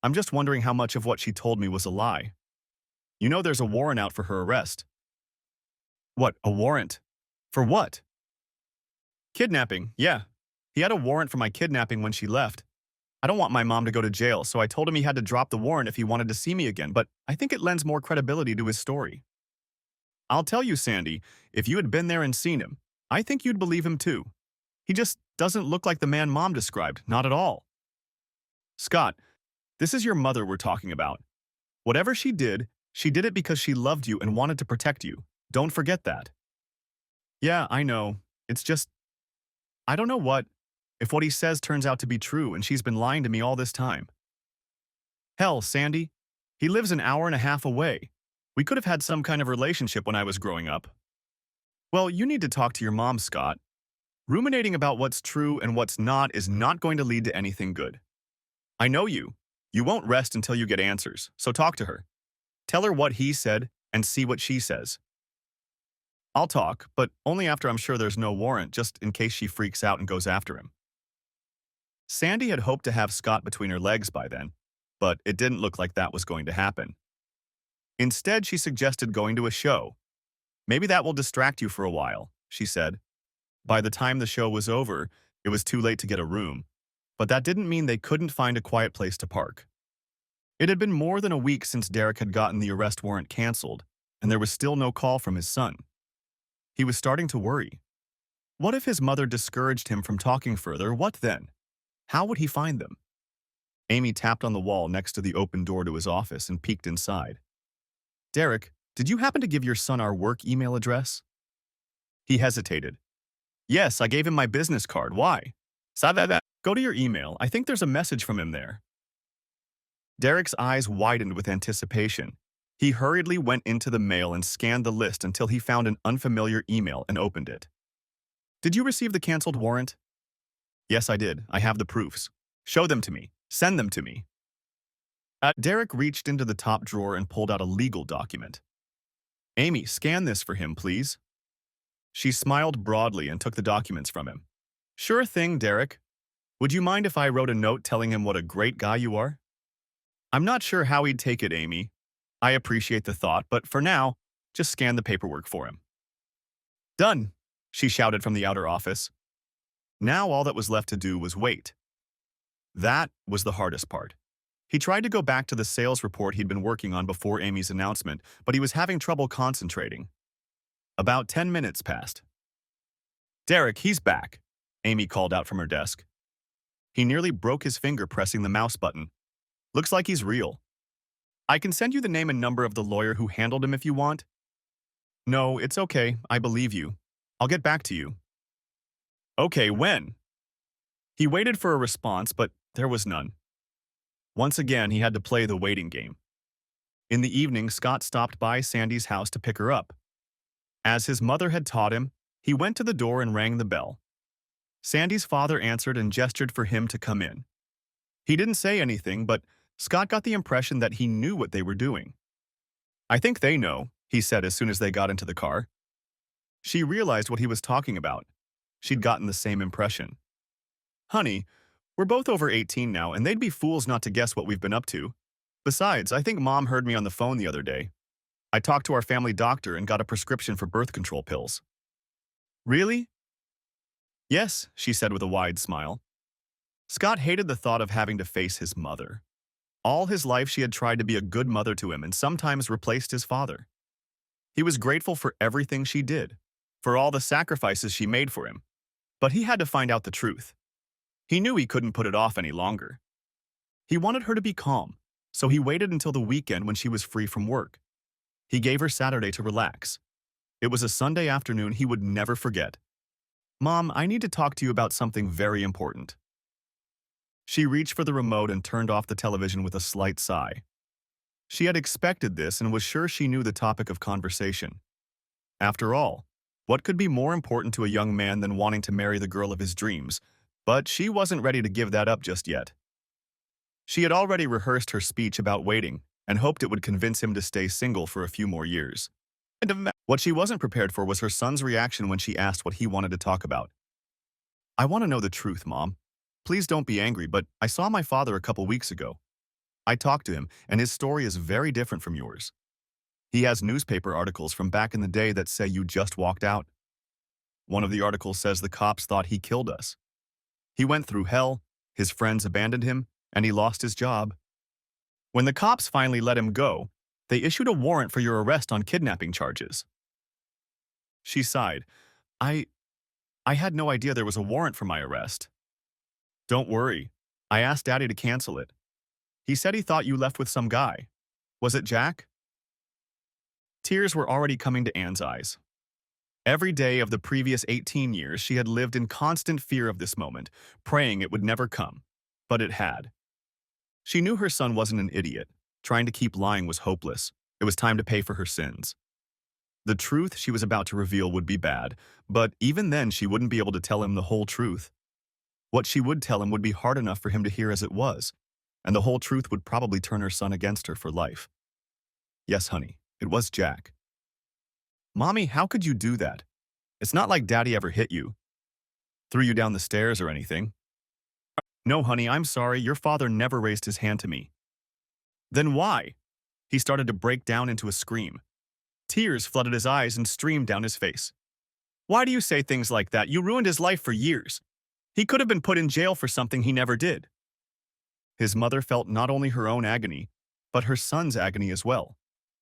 I'm just wondering how much of what she told me was a lie. You know there's a warrant out for her arrest. What, a warrant? For what? Kidnapping, yeah. He had a warrant for my kidnapping when she left. I don't want my mom to go to jail, so I told him he had to drop the warrant if he wanted to see me again, but I think it lends more credibility to his story. I'll tell you, Sandy, if you had been there and seen him, I think you'd believe him too. He just doesn't look like the man Mom described, not at all. Scott, this is your mother we're talking about. Whatever she did it because she loved you and wanted to protect you. Don't forget that. Yeah, I know. It's just, I don't know if what he says turns out to be true and she's been lying to me all this time. Hell, Sandy, he lives an hour and a half away. We could have had some kind of relationship when I was growing up. Well, you need to talk to your mom, Scott. Ruminating about what's true and what's not is not going to lead to anything good. I know you. You won't rest until you get answers, so talk to her. Tell her what he said and see what she says. I'll talk, but only after I'm sure there's no warrant, just in case she freaks out and goes after him. Sandy had hoped to have Scott between her legs by then, but it didn't look like that was going to happen. Instead, she suggested going to a show. Maybe that will distract you for a while, she said. By the time the show was over, it was too late to get a room, but that didn't mean they couldn't find a quiet place to park. It had been more than a week since Derek had gotten the arrest warrant canceled, and there was still no call from his son. He was starting to worry. What if his mother discouraged him from talking further? What then? How would he find them? Amy tapped on the wall next to the open door to his office and peeked inside. Derek, did you happen to give your son our work email address? He hesitated. Yes, I gave him my business card. Why? Go to your email. I think there's a message from him there. Derek's eyes widened with anticipation. He hurriedly went into the mail and scanned the list until he found an unfamiliar email and opened it. Did you receive the canceled warrant? Yes, I did. I have the proofs. Show them to me. Send them to me. Derek reached into the top drawer and pulled out a legal document. Amy, scan this for him, please. She smiled broadly and took the documents from him. Sure thing, Derek. Would you mind if I wrote a note telling him what a great guy you are? I'm not sure how he'd take it, Amy. I appreciate the thought, but for now, just scan the paperwork for him. Done, she shouted from the outer office. Now all that was left to do was wait. That was the hardest part. He tried to go back to the sales report he'd been working on before Amy's announcement, but he was having trouble concentrating. About 10 minutes passed. Derek, he's back, Amy called out from her desk. He nearly broke his finger pressing the mouse button. Looks like he's real. I can send you the name and number of the lawyer who handled him if you want. No, it's okay. I believe you. I'll get back to you. Okay, when? He waited for a response, but there was none. Once again, he had to play the waiting game. In the evening, Scott stopped by Sandy's house to pick her up. As his mother had taught him, he went to the door and rang the bell. Sandy's father answered and gestured for him to come in. He didn't say anything, but Scott got the impression that he knew what they were doing. I think they know, he said as soon as they got into the car. She realized what he was talking about. She'd gotten the same impression. Honey, we're both over 18 now, and they'd be fools not to guess what we've been up to. Besides, I think Mom heard me on the phone the other day. I talked to our family doctor and got a prescription for birth control pills. Really? Yes, she said with a wide smile. Scott hated the thought of having to face his mother. All his life she had tried to be a good mother to him and sometimes replaced his father. He was grateful for everything she did, for all the sacrifices she made for him. But he had to find out the truth. He knew he couldn't put it off any longer. He wanted her to be calm, so he waited until the weekend when she was free from work. He gave her Saturday to relax. It was a Sunday afternoon he would never forget. Mom, I need to talk to you about something very important. She reached for the remote and turned off the television with a slight sigh. She had expected this and was sure she knew the topic of conversation. After all, what could be more important to a young man than wanting to marry the girl of his dreams? But she wasn't ready to give that up just yet. She had already rehearsed her speech about waiting and hoped it would convince him to stay single for a few more years. What she wasn't prepared for was her son's reaction when she asked what he wanted to talk about. I want to know the truth, Mom. Please don't be angry, but I saw my father a couple weeks ago. I talked to him, and his story is very different from yours. He has newspaper articles from back in the day that say you just walked out. One of the articles says the cops thought he killed us. He went through hell, his friends abandoned him, and he lost his job. When the cops finally let him go, they issued a warrant for your arrest on kidnapping charges. She sighed. I had no idea there was a warrant for my arrest. Don't worry. I asked Daddy to cancel it. He said he thought you left with some guy. Was it Jack? Tears were already coming to Anne's eyes. Every day of the previous 18 years, she had lived in constant fear of this moment, praying it would never come. But it had. She knew her son wasn't an idiot. Trying to keep lying was hopeless. It was time to pay for her sins. The truth she was about to reveal would be bad, but even then she wouldn't be able to tell him the whole truth. What she would tell him would be hard enough for him to hear as it was, and the whole truth would probably turn her son against her for life. Yes, honey, it was Jack. Mommy, how could you do that? It's not like Daddy ever hit you, threw you down the stairs or anything. No, honey, I'm sorry, your father never raised his hand to me. Then why? He started to break down into a scream. Tears flooded his eyes and streamed down his face. Why do you say things like that? You ruined his life for years. He could have been put in jail for something he never did. His mother felt not only her own agony, but her son's agony as well.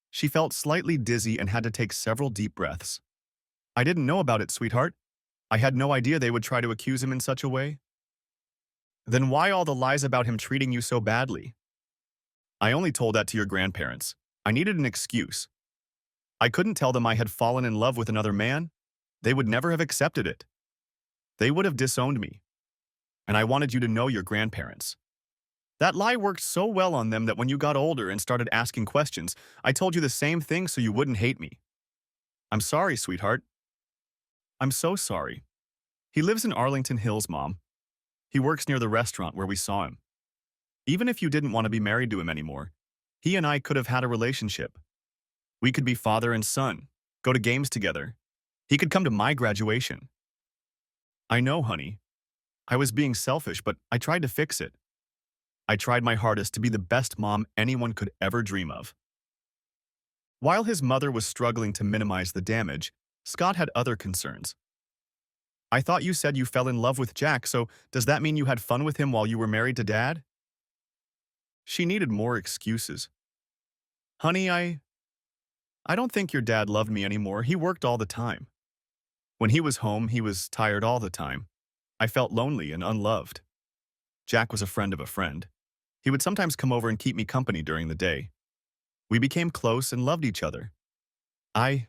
She felt slightly dizzy and had to take several deep breaths. I didn't know about it, sweetheart. I had no idea they would try to accuse him in such a way. Then why all the lies about him treating you so badly? I only told that to your grandparents. I needed an excuse. I couldn't tell them I had fallen in love with another man. They would never have accepted it. They would have disowned me. And I wanted you to know your grandparents. That lie worked so well on them that when you got older and started asking questions, I told you the same thing so you wouldn't hate me. I'm sorry, sweetheart. I'm so sorry. He lives in Arlington Hills, Mom. He works near the restaurant where we saw him. Even if you didn't want to be married to him anymore, he and I could have had a relationship. We could be father and son, go to games together. He could come to my graduation. I know, honey. I was being selfish, but I tried to fix it. I tried my hardest to be the best mom anyone could ever dream of. While his mother was struggling to minimize the damage, Scott had other concerns. I thought you said you fell in love with Jack, so does that mean you had fun with him while you were married to Dad? She needed more excuses. Honey, I don't think your dad loved me anymore. He worked all the time. When he was home, he was tired all the time. I felt lonely and unloved. Jack was a friend of a friend. He would sometimes come over and keep me company during the day. We became close and loved each other. I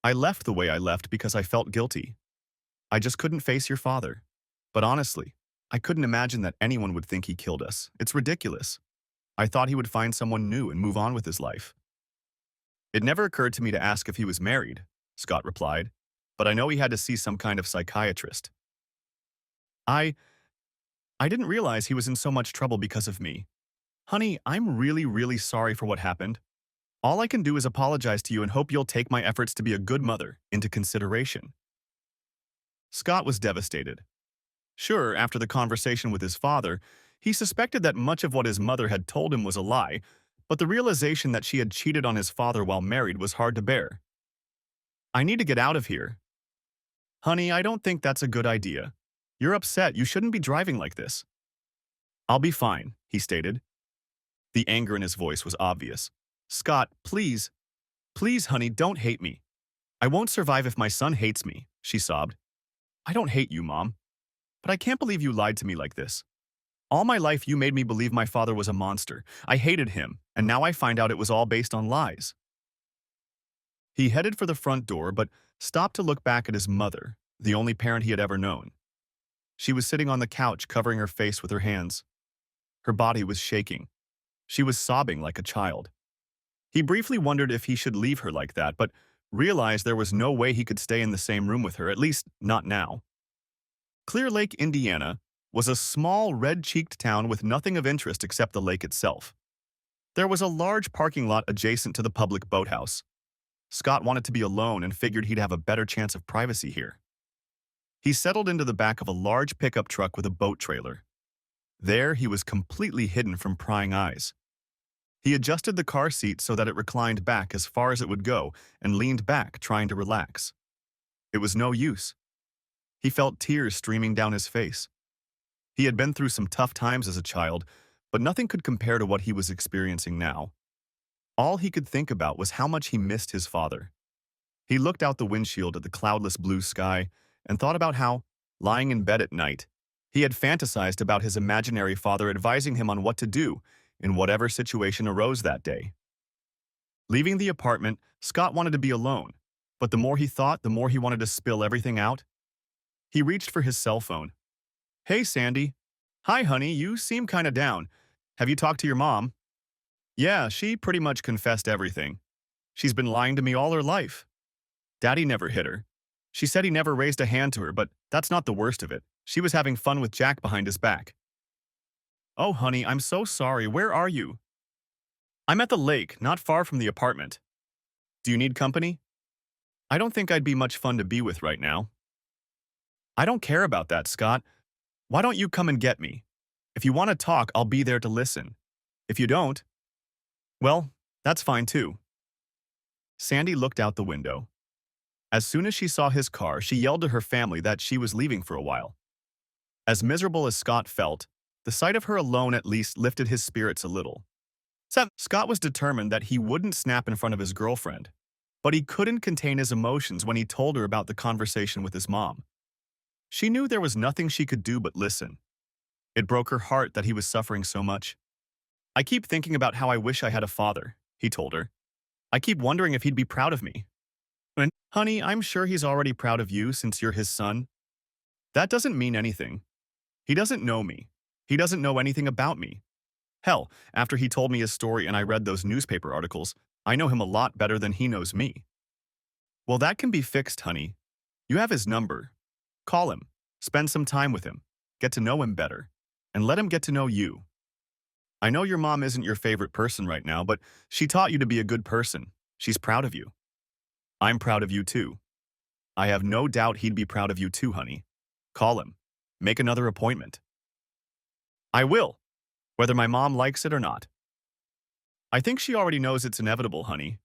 left the way I left because I felt guilty. I just couldn't face your father. But honestly, I couldn't imagine that anyone would think he killed us. It's ridiculous. I thought he would find someone new and move on with his life. It never occurred to me to ask if he was married, Scott replied, but I know he had to see some kind of psychiatrist. I didn't realize he was in so much trouble because of me. Honey, I'm really, really sorry for what happened. All I can do is apologize to you and hope you'll take my efforts to be a good mother into consideration. Scott was devastated. Sure, after the conversation with his father, he suspected that much of what his mother had told him was a lie, but the realization that she had cheated on his father while married was hard to bear. I need to get out of here. Honey, I don't think that's a good idea. You're upset. You shouldn't be driving like this. I'll be fine, he stated. The anger in his voice was obvious. Scott, please, please, honey, don't hate me. I won't survive if my son hates me, she sobbed. I don't hate you, Mom. But I can't believe you lied to me like this. All my life you made me believe my father was a monster. I hated him, and now I find out it was all based on lies. He headed for the front door, but stopped to look back at his mother, the only parent he had ever known. She was sitting on the couch, covering her face with her hands. Her body was shaking. She was sobbing like a child. He briefly wondered if he should leave her like that, but realized there was no way he could stay in the same room with her, at least not now. Clear Lake, Indiana, was a small, red-cheeked town with nothing of interest except the lake itself. There was a large parking lot adjacent to the public boathouse. Scott wanted to be alone and figured he'd have a better chance of privacy here. He settled into the back of a large pickup truck with a boat trailer. There, he was completely hidden from prying eyes. He adjusted the car seat so that it reclined back as far as it would go and leaned back, trying to relax. It was no use. He felt tears streaming down his face. He had been through some tough times as a child, but nothing could compare to what he was experiencing now. All he could think about was how much he missed his father. He looked out the windshield at the cloudless blue sky and thought about how, lying in bed at night, he had fantasized about his imaginary father advising him on what to do in whatever situation arose that day. Leaving the apartment, Scott wanted to be alone, but the more he thought, the more he wanted to spill everything out. He reached for his cell phone. "Hey, Sandy. Hi, honey, you seem kinda down. Have you talked to your mom?" "Yeah, she pretty much confessed everything. She's been lying to me all her life. Daddy never hit her. She said he never raised a hand to her, but that's not the worst of it. She was having fun with Jack behind his back." "Oh, honey, I'm so sorry. Where are you?" "I'm at the lake, not far from the apartment. Do you need company?" "I don't think I'd be much fun to be with right now." "I don't care about that, Scott. Why don't you come and get me? If you want to talk, I'll be there to listen. If you don't, well, that's fine too." Sandy looked out the window. As soon as she saw his car, she yelled to her family that she was leaving for a while. As miserable as Scott felt, the sight of her alone at least lifted his spirits a little. Scott was determined that he wouldn't snap in front of his girlfriend, but he couldn't contain his emotions when he told her about the conversation with his mom. She knew there was nothing she could do but listen. It broke her heart that he was suffering so much. "I keep thinking about how I wish I had a father," he told her. "I keep wondering if he'd be proud of me." And, "Honey, I'm sure he's already proud of you since you're his son." "That doesn't mean anything. He doesn't know me. He doesn't know anything about me. Hell, after he told me his story and I read those newspaper articles, I know him a lot better than he knows me." "Well, that can be fixed, honey. You have his number. Call him, spend some time with him, get to know him better, and let him get to know you. I know your mom isn't your favorite person right now, but she taught you to be a good person. She's proud of you. I'm proud of you too. I have no doubt he'd be proud of you too, honey. Call him. Make another appointment." "I will, whether my mom likes it or not." "I think she already knows it's inevitable, honey.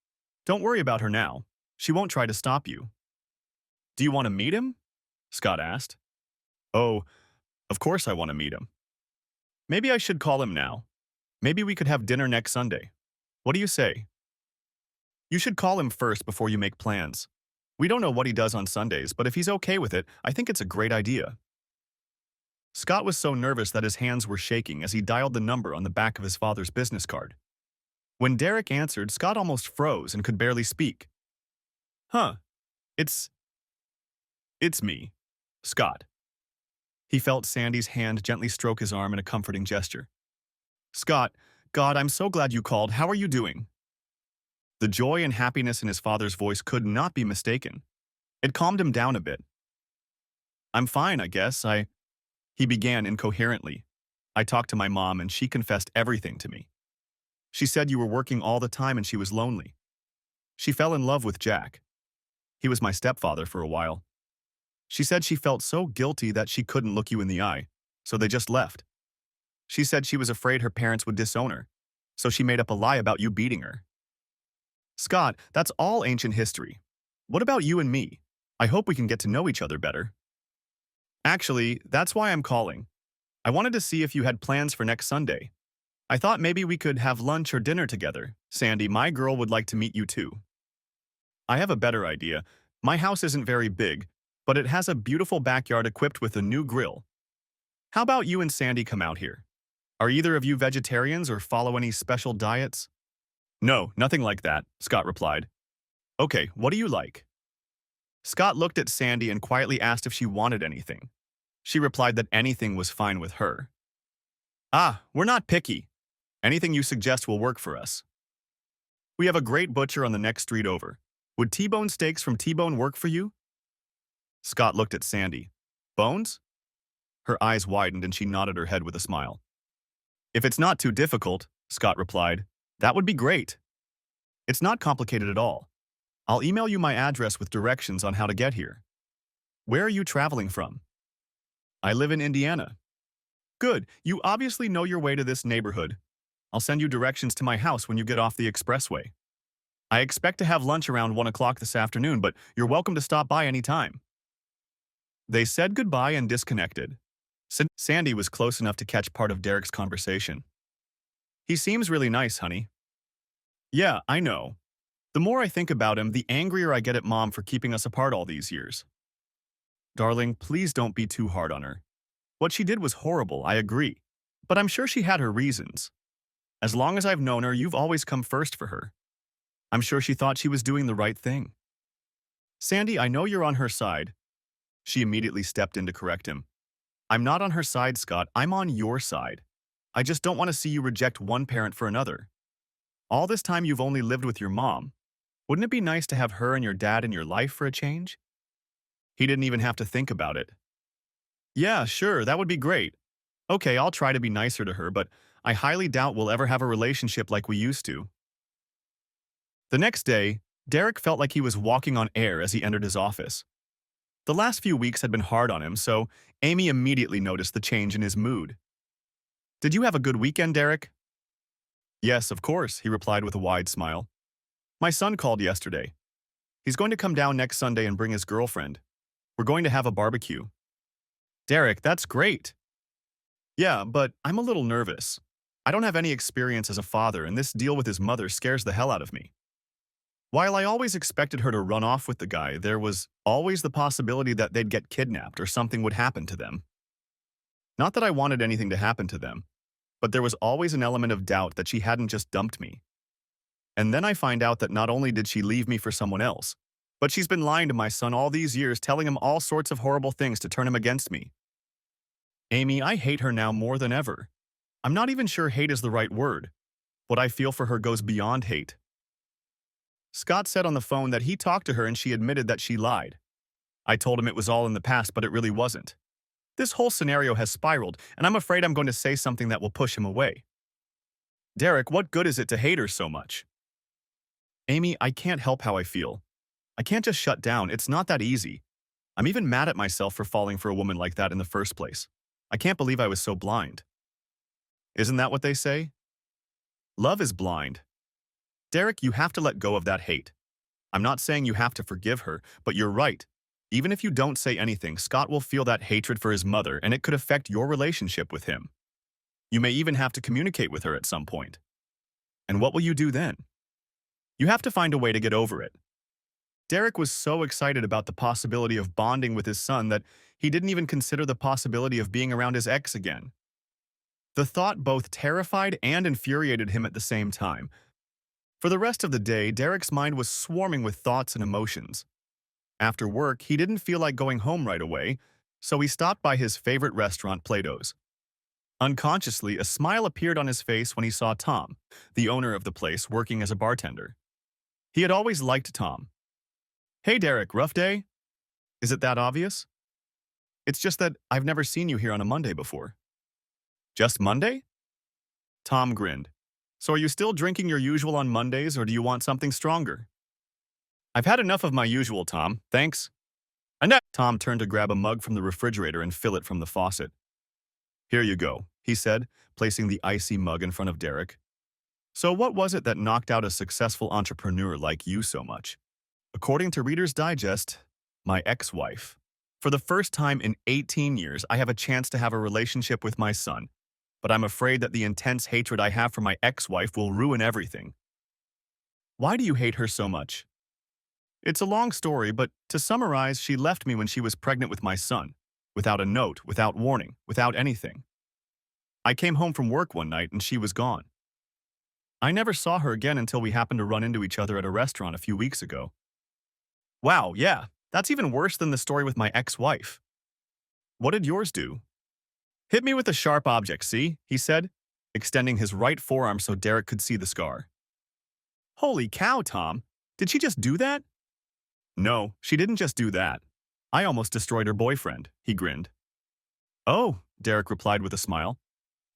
Don't worry about her now. She won't try to stop you." "Do you want to meet him?" Scott asked. "Oh, of course I want to meet him. Maybe I should call him now. Maybe we could have dinner next Sunday. What do you say?" "You should call him first before you make plans. We don't know what he does on Sundays, but if he's okay with it, I think it's a great idea." Scott was so nervous that his hands were shaking as he dialed the number on the back of his father's business card. When Derek answered, Scott almost froze and could barely speak. "Huh, it's me, Scott." He felt Sandy's hand gently stroke his arm in a comforting gesture. "Scott, God, I'm so glad you called. How are you doing?" The joy and happiness in his father's voice could not be mistaken. It calmed him down a bit. "I'm fine, I guess. He began incoherently. "I talked to my mom and she confessed everything to me. She said you were working all the time and she was lonely. She fell in love with Jack. He was my stepfather for a while. She said she felt so guilty that she couldn't look you in the eye, so they just left. She said she was afraid her parents would disown her, so she made up a lie about you beating her." "Scott, that's all ancient history. What about you and me? I hope we can get to know each other better." "Actually, that's why I'm calling. I wanted to see if you had plans for next Sunday. I thought maybe we could have lunch or dinner together. Sandy, my girl would like to meet you too." "I have a better idea. My house isn't very big, but it has a beautiful backyard equipped with a new grill. How about you and Sandy come out here? Are either of you vegetarians or follow any special diets?" "No, nothing like that," Scott replied. "Okay, what do you like?" Scott looked at Sandy and quietly asked if she wanted anything. She replied that anything was fine with her. "Ah, we're not picky. Anything you suggest will work for us. We have a great butcher on the next street over. Would T-bone steaks from T-bone work for you?" Scott looked at Sandy. "Bones?" Her eyes widened and she nodded her head with a smile. "If it's not too difficult," Scott replied, "that would be great. It's not complicated at all. I'll email you my address with directions on how to get here." "Where are you traveling from?" "I live in Indiana." "Good, you obviously know your way to this neighborhood. I'll send you directions to my house when you get off the expressway. I expect to have lunch around 1 o'clock this afternoon, but you're welcome to stop by any time." They said goodbye and disconnected. Sandy was close enough to catch part of Derek's conversation. "He seems really nice, honey." "Yeah, I know. The more I think about him, the angrier I get at Mom for keeping us apart all these years." "Darling, please don't be too hard on her. What she did was horrible, I agree. But I'm sure she had her reasons. As long as I've known her, you've always come first for her. I'm sure she thought she was doing the right thing." "Sandy, I know you're on her side." She immediately stepped in to correct him. "I'm not on her side, Scott. I'm on your side. I just don't want to see you reject one parent for another. All this time you've only lived with your mom. Wouldn't it be nice to have her and your dad in your life for a change?" He didn't even have to think about it. "Yeah, sure, that would be great. Okay, I'll try to be nicer to her, but I highly doubt we'll ever have a relationship like we used to." The next day, Derek felt like he was walking on air as he entered his office. The last few weeks had been hard on him, so Amy immediately noticed the change in his mood. "Did you have a good weekend, Derek?" "Yes, of course," he replied with a wide smile. "My son called yesterday. He's going to come down next Sunday and bring his girlfriend. We're going to have a barbecue." "Derek, that's great." "Yeah, but I'm a little nervous. I don't have any experience as a father, and this deal with his mother scares the hell out of me." While I always expected her to run off with the guy, there was always the possibility that they'd get kidnapped or something would happen to them. Not that I wanted anything to happen to them, but there was always an element of doubt that she hadn't just dumped me. And then I find out that not only did she leave me for someone else, but she's been lying to my son all these years, telling him all sorts of horrible things to turn him against me. Amy, I hate her now more than ever. I'm not even sure hate is the right word. What I feel for her goes beyond hate. Scott said on the phone that he talked to her and she admitted that she lied. I told him it was all in the past, but it really wasn't. This whole scenario has spiraled, and I'm afraid I'm going to say something that will push him away. Derek, what good is it to hate her so much? Amy, I can't help how I feel. I can't just shut down. It's not that easy. I'm even mad at myself for falling for a woman like that in the first place. I can't believe I was so blind. Isn't that what they say? Love is blind. Derek, you have to let go of that hate. I'm not saying you have to forgive her, but you're right. Even if you don't say anything, Scott will feel that hatred for his mother, and it could affect your relationship with him. You may even have to communicate with her at some point. And what will you do then? You have to find a way to get over it. Derek was so excited about the possibility of bonding with his son that he didn't even consider the possibility of being around his ex again. The thought both terrified and infuriated him at the same time. For the rest of the day, Derek's mind was swarming with thoughts and emotions. After work, he didn't feel like going home right away, so he stopped by his favorite restaurant, Plato's. Unconsciously, a smile appeared on his face when he saw Tom, the owner of the place, working as a bartender. He had always liked Tom. "Hey Derek, rough day?" "Is it that obvious?" "It's just that I've never seen you here on a Monday before." "Just Monday?" Tom grinned. "So are you still drinking your usual on Mondays, or do you want something stronger?" "I've had enough of my usual, Tom. Thanks." "Enough!" Tom turned to grab a mug from the refrigerator and fill it from the faucet. "Here you go," he said, placing the icy mug in front of Derek. "So what was it that knocked out a successful entrepreneur like you so much?" "According to Reader's Digest, my ex-wife. For the first time in 18 years, I have a chance to have a relationship with my son, but I'm afraid that the intense hatred I have for my ex-wife will ruin everything." "Why do you hate her so much?" "It's a long story, but to summarize, she left me when she was pregnant with my son, without a note, without warning, without anything. I came home from work one night and she was gone. I never saw her again until we happened to run into each other at a restaurant a few weeks ago." "Wow, yeah, that's even worse than the story with my ex-wife." "What did yours do?" "Hit me with a sharp object, see?" he said, extending his right forearm so Derek could see the scar. "Holy cow, Tom. Did she just do that?" "No, she didn't just do that. I almost destroyed her boyfriend," he grinned. "Oh," Derek replied with a smile.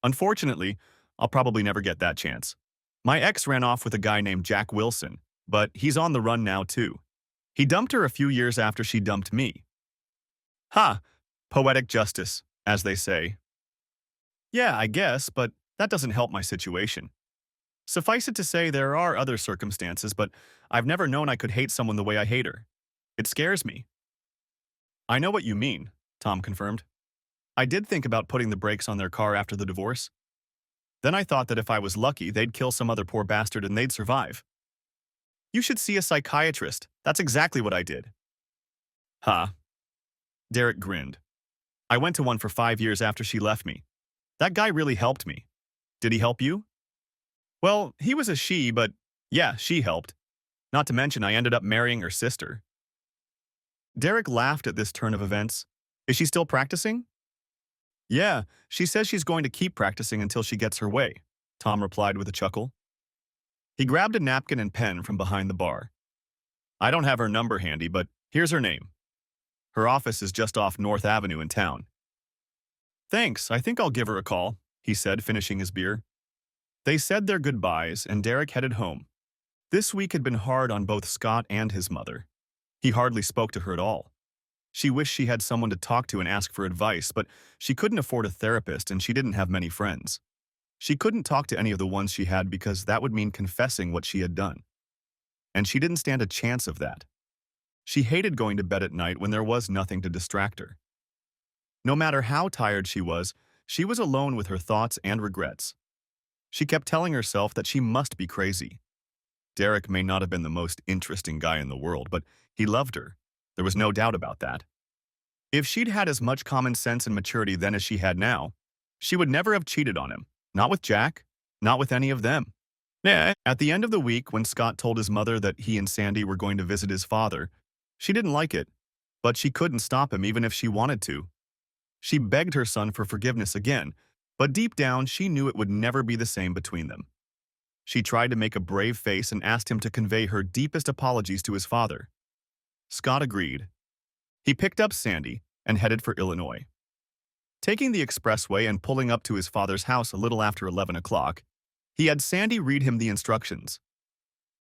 "Unfortunately, I'll probably never get that chance. My ex ran off with a guy named Jack Wilson, but he's on the run now too. He dumped her a few years after she dumped me." "Ha! Poetic justice, as they say." "Yeah, I guess, but that doesn't help my situation. Suffice it to say, there are other circumstances, but I've never known I could hate someone the way I hate her. It scares me. I know what you mean, Tom confirmed. I did think about putting the brakes on their car after the divorce. Then I thought that if I was lucky, they'd kill some other poor bastard and they'd survive. You should see a psychiatrist. That's exactly what I did. Huh? Derek grinned. I went to one for 5 years after she left me. That guy really helped me. Did he help you? Well, he was a she, but yeah, she helped. Not to mention I ended up marrying her sister. Derek laughed at this turn of events. Is she still practicing? Yeah, she says she's going to keep practicing until she gets her way, Tom replied with a chuckle. He grabbed a napkin and pen from behind the bar. I don't have her number handy, but here's her name. Her office is just off North Avenue in town. Thanks, I think I'll give her a call, he said, finishing his beer. They said their goodbyes, and Derek headed home. This week had been hard on both Scott and his mother. He hardly spoke to her at all. She wished she had someone to talk to and ask for advice, but she couldn't afford a therapist and she didn't have many friends. She couldn't talk to any of the ones she had because that would mean confessing what she had done. And she didn't stand a chance of that. She hated going to bed at night when there was nothing to distract her. No matter how tired she was alone with her thoughts and regrets. She kept telling herself that she must be crazy. Derek may not have been the most interesting guy in the world, but he loved her. There was no doubt about that. If she'd had as much common sense and maturity then as she had now, she would never have cheated on him. Not with Jack, not with any of them. Yeah. At the end of the week, when Scott told his mother that he and Sandy were going to visit his father, she didn't like it, but she couldn't stop him even if she wanted to. She begged her son for forgiveness again, but deep down she knew it would never be the same between them. She tried to make a brave face and asked him to convey her deepest apologies to his father. Scott agreed. He picked up Sandy and headed for Illinois. Taking the expressway and pulling up to his father's house a little after 11 o'clock, he had Sandy read him the instructions.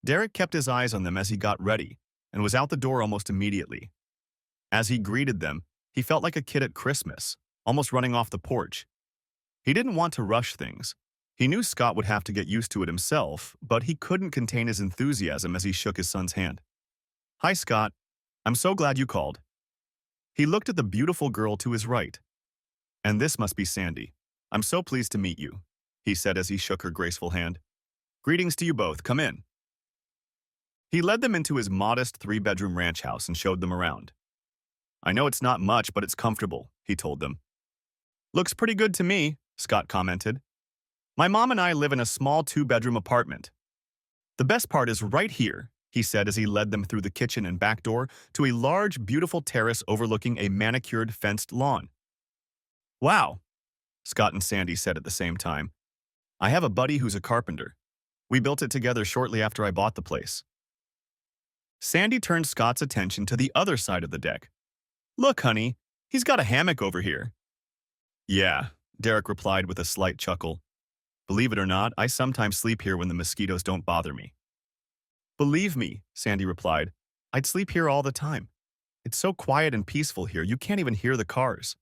Derek kept his eyes on them as he got ready and was out the door almost immediately. As he greeted them, he felt like a kid at Christmas, almost running off the porch. He didn't want to rush things. He knew Scott would have to get used to it himself, but he couldn't contain his enthusiasm as he shook his son's hand. Hi, Scott. I'm so glad you called. He looked at the beautiful girl to his right. And this must be Sandy. I'm so pleased to meet you, he said as he shook her graceful hand. Greetings to you both. Come in. He led them into his modest 3-bedroom ranch house and showed them around. I know it's not much, but it's comfortable, he told them. Looks pretty good to me, Scott commented. My mom and I live in a small 2-bedroom apartment. The best part is right here, he said as he led them through the kitchen and back door to a large, beautiful terrace overlooking a manicured, fenced lawn. Wow, Scott and Sandy said at the same time. I have a buddy who's a carpenter. We built it together shortly after I bought the place. Sandy turned Scott's attention to the other side of the deck. Look, honey, he's got a hammock over here. Yeah, Derek replied with a slight chuckle. Believe it or not, I sometimes sleep here when the mosquitoes don't bother me. Believe me, Sandy replied, I'd sleep here all the time. It's so quiet and peaceful here, you can't even hear the cars.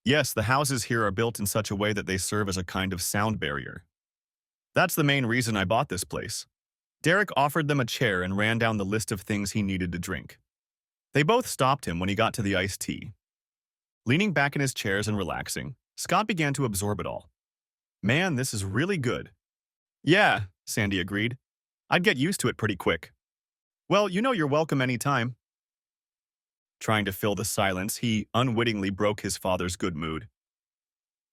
Yes, the houses here are built in such a way that they serve as a kind of sound barrier. That's the main reason I bought this place. Derek offered them a chair and ran down the list of things he needed to drink. They both stopped him when he got to the iced tea. Leaning back in his chairs and relaxing, Scott began to absorb it all. Man, this is really good. Yeah, Sandy agreed. I'd get used to it pretty quick. Well, you know you're welcome anytime. Trying to fill the silence, he unwittingly broke his father's good mood.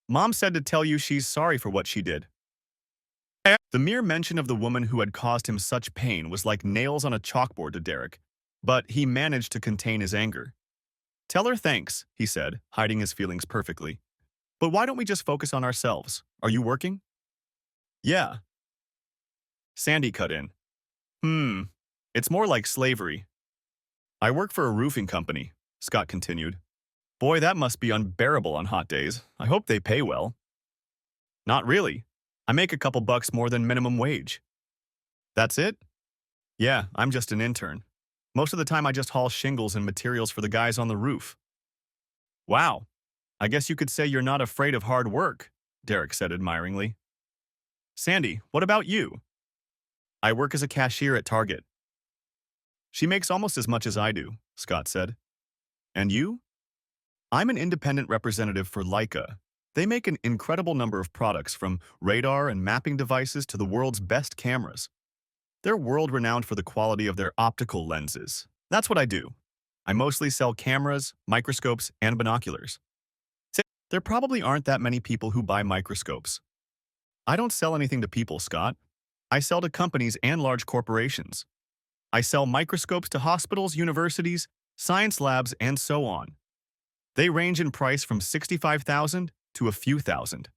Mom said to tell you she's sorry for what she did. The mere mention of the woman who had caused him such pain was like nails on a chalkboard to Derek, but he managed to contain his anger. Tell her thanks, he said, hiding his feelings perfectly. But why don't we just focus on ourselves? Are you working? Yeah. Sandy cut in. It's more like slavery. I work for a roofing company, Scott continued. Boy, that must be unbearable on hot days. I hope they pay well. Not really. I make a couple bucks more than minimum wage. That's it? Yeah, I'm just an intern. Most of the time I just haul shingles and materials for the guys on the roof. Wow. I guess you could say you're not afraid of hard work, Derek said admiringly. Sandy, what about you? I work as a cashier at Target. She makes almost as much as I do, Scott said. And you? I'm an independent representative for Leica. They make an incredible number of products from radar and mapping devices to the world's best cameras. They're world-renowned for the quality of their optical lenses. That's what I do. I mostly sell cameras, microscopes, and binoculars. There probably aren't that many people who buy microscopes. I don't sell anything to people, Scott. I sell to companies and large corporations. I sell microscopes to hospitals, universities, science labs, and so on. They range in price from $65,000 to a few thousand.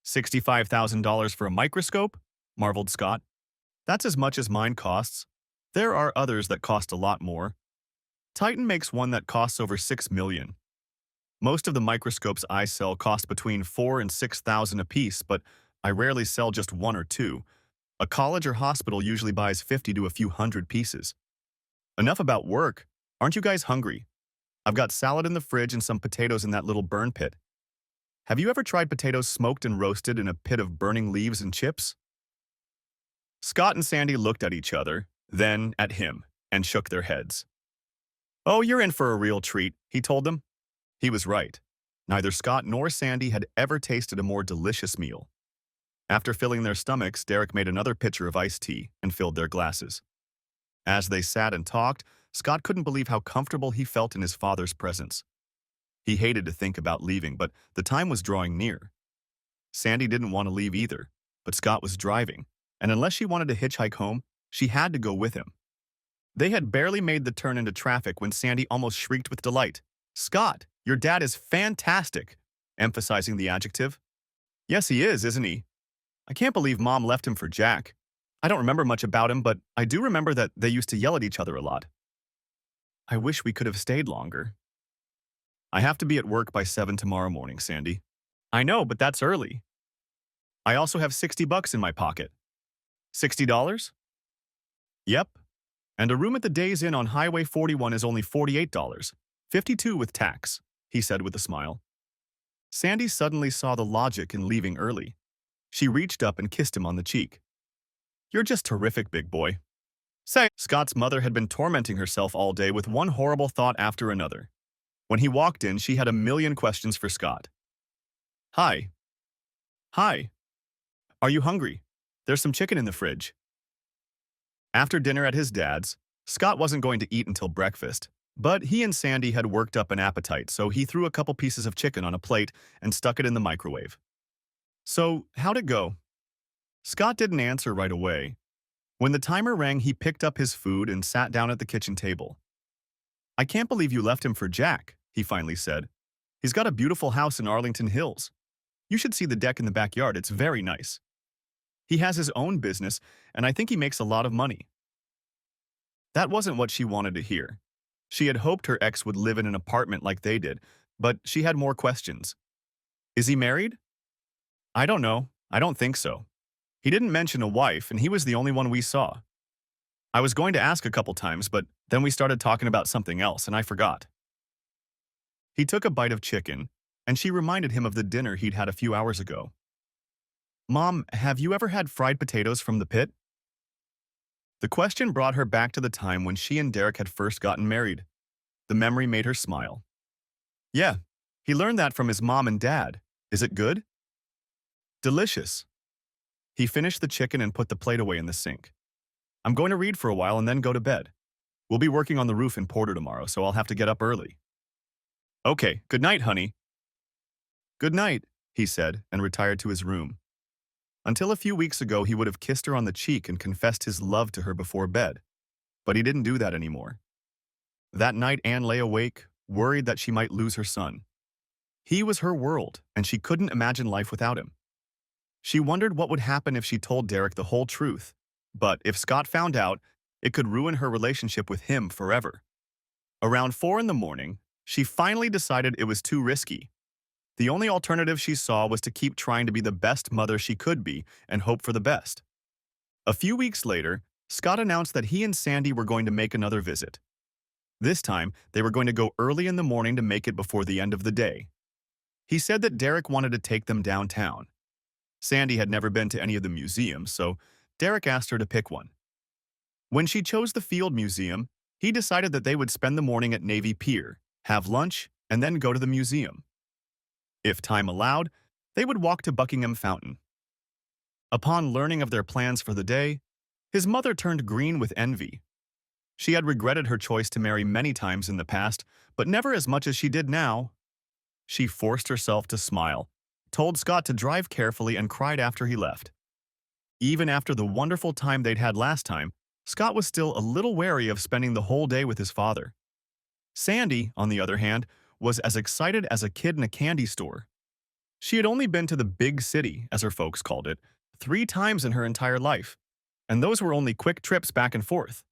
$65,000 for a microscope? Marveled Scott. That's as much as mine costs. There are others that cost a lot more. Titan makes one that costs over $6 million. Most of the microscopes I sell cost between $4,000 and $6,000 apiece, but I rarely sell just one or two. A college or hospital usually buys 50 to a few hundred pieces. Enough about work. Aren't you guys hungry? I've got salad in the fridge and some potatoes in that little burn pit. Have you ever tried potatoes smoked and roasted in a pit of burning leaves and chips? Scott and Sandy looked at each other, then at him, and shook their heads. Oh, you're in for a real treat, he told them. He was right. Neither Scott nor Sandy had ever tasted a more delicious meal. After filling their stomachs, Derek made another pitcher of iced tea and filled their glasses. As they sat and talked, Scott couldn't believe how comfortable he felt in his father's presence. He hated to think about leaving, but the time was drawing near. Sandy didn't want to leave either, but Scott was driving, and unless she wanted to hitchhike home, she had to go with him. They had barely made the turn into traffic when Sandy almost shrieked with delight. Scott, your dad is fantastic, emphasizing the adjective. Yes, he is, isn't he? I can't believe Mom left him for Jack. I don't remember much about him, but I do remember that they used to yell at each other a lot. I wish we could have stayed longer. I have to be at work by 7 tomorrow morning, Sandy. I know, but that's early. I also have $60 in my pocket. $60? Yep. And a room at the Days Inn on Highway 41 is only $48, $52 with tax, he said with a smile. Sandy suddenly saw the logic in leaving early. She reached up and kissed him on the cheek. You're just terrific, big boy. Say, Scott's mother had been tormenting herself all day with one horrible thought after another. When he walked in, she had a million questions for Scott. Hi. Hi. Are you hungry? There's some chicken in the fridge. After dinner at his dad's, Scott wasn't going to eat until breakfast, but he and Sandy had worked up an appetite, so he threw a couple pieces of chicken on a plate and stuck it in the microwave. So, how'd it go? Scott didn't answer right away. When the timer rang, he picked up his food and sat down at the kitchen table. I can't believe you left him for Jack, he finally said. He's got a beautiful house in Arlington Hills. You should see the deck in the backyard, it's very nice. He has his own business, and I think he makes a lot of money. That wasn't what she wanted to hear. She had hoped her ex would live in an apartment like they did, but she had more questions. Is he married? I don't know. I don't think so. He didn't mention a wife, and he was the only one we saw. I was going to ask a couple times, but then we started talking about something else, and I forgot. He took a bite of chicken, and she reminded him of the dinner he'd had a few hours ago. Mom, have you ever had fried potatoes from the pit? The question brought her back to the time when she and Derek had first gotten married. The memory made her smile. Yeah, he learned that from his mom and dad. Is it good? Delicious. He finished the chicken and put the plate away in the sink. I'm going to read for a while and then go to bed. We'll be working on the roof in Porter tomorrow, so I'll have to get up early. Okay, good night, honey. Good night, he said, and retired to his room. Until a few weeks ago, he would have kissed her on the cheek and confessed his love to her before bed. But he didn't do that anymore. That night, Anne lay awake, worried that she might lose her son. He was her world, and she couldn't imagine life without him. She wondered what would happen if she told Derek the whole truth. But if Scott found out, it could ruin her relationship with him forever. Around 4 in the morning, she finally decided it was too risky. The only alternative she saw was to keep trying to be the best mother she could be and hope for the best. A few weeks later, Scott announced that he and Sandy were going to make another visit. This time, they were going to go early in the morning to make it before the end of the day. He said that Derek wanted to take them downtown. Sandy had never been to any of the museums, so Derek asked her to pick one. When she chose the Field Museum, he decided that they would spend the morning at Navy Pier, have lunch, and then go to the museum. If time allowed, they would walk to Buckingham Fountain. Upon learning of their plans for the day, his mother turned green with envy. She had regretted her choice to marry many times in the past, but never as much as she did now. She forced herself to smile, told Scott to drive carefully, and cried after he left. Even after the wonderful time they'd had last time, Scott was still a little wary of spending the whole day with his father. Sandy, on the other hand, was as excited as a kid in a candy store. She had only been to the big city, as her folks called it, 3 times in her entire life, and those were only quick trips back and forth.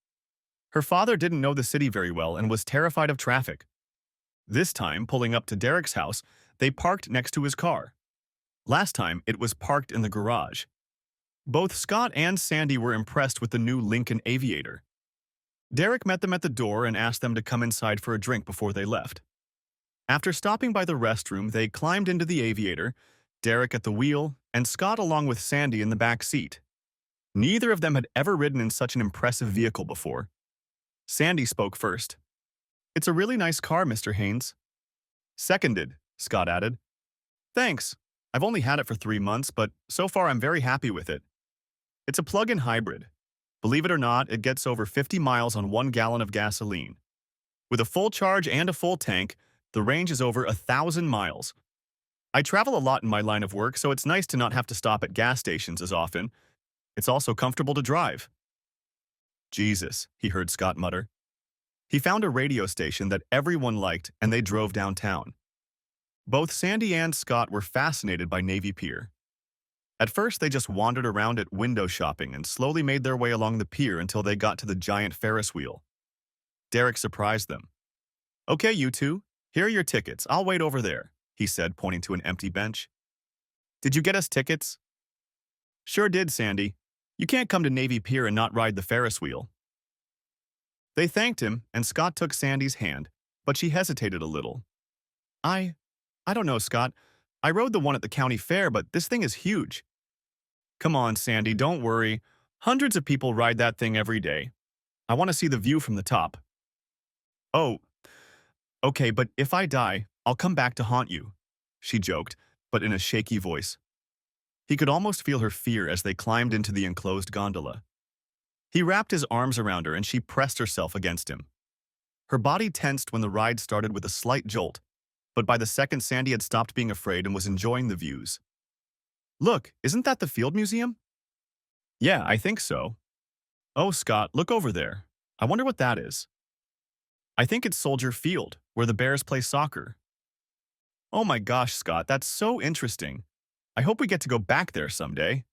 Her father didn't know the city very well and was terrified of traffic. This time, pulling up to Derek's house, they parked next to his car. Last time, it was parked in the garage. Both Scott and Sandy were impressed with the new Lincoln Aviator. Derek met them at the door and asked them to come inside for a drink before they left. After stopping by the restroom, they climbed into the Aviator, Derek at the wheel, and Scott along with Sandy in the back seat. Neither of them had ever ridden in such an impressive vehicle before. Sandy spoke first. "It's a really nice car, Mr. Haynes." "Seconded," Scott added. "Thanks. I've only had it for 3 months, but so far I'm very happy with it. It's a plug-in hybrid. Believe it or not, it gets over 50 miles on 1 gallon of gasoline. With a full charge and a full tank, the range is over 1,000 miles. I travel a lot in my line of work, so it's nice to not have to stop at gas stations as often. It's also comfortable to drive." "Jesus," he heard Scott mutter. He found a radio station that everyone liked, and they drove downtown. Both Sandy and Scott were fascinated by Navy Pier. At first, they just wandered around it window shopping and slowly made their way along the pier until they got to the giant Ferris wheel. Derek surprised them. "Okay, you two, here are your tickets. I'll wait over there," he said, pointing to an empty bench. "Did you get us tickets?" "Sure did, Sandy. You can't come to Navy Pier and not ride the Ferris wheel." They thanked him, and Scott took Sandy's hand, but she hesitated a little. I don't know, Scott. I rode the one at the county fair, but this thing is huge." "Come on, Sandy, don't worry. Hundreds of people ride that thing every day. I want to see the view from the top." "Oh, okay, but if I die, I'll come back to haunt you," she joked, but in a shaky voice. He could almost feel her fear as they climbed into the enclosed gondola. He wrapped his arms around her and she pressed herself against him. Her body tensed when the ride started with a slight jolt, but by the second Sandy had stopped being afraid and was enjoying the views. "Look, isn't that the Field Museum?" "Yeah, I think so." "Oh, Scott, look over there. I wonder what that is." "I think it's Soldier Field, where the Bears play soccer." "Oh my gosh, Scott, that's so interesting. I hope we get to go back there someday."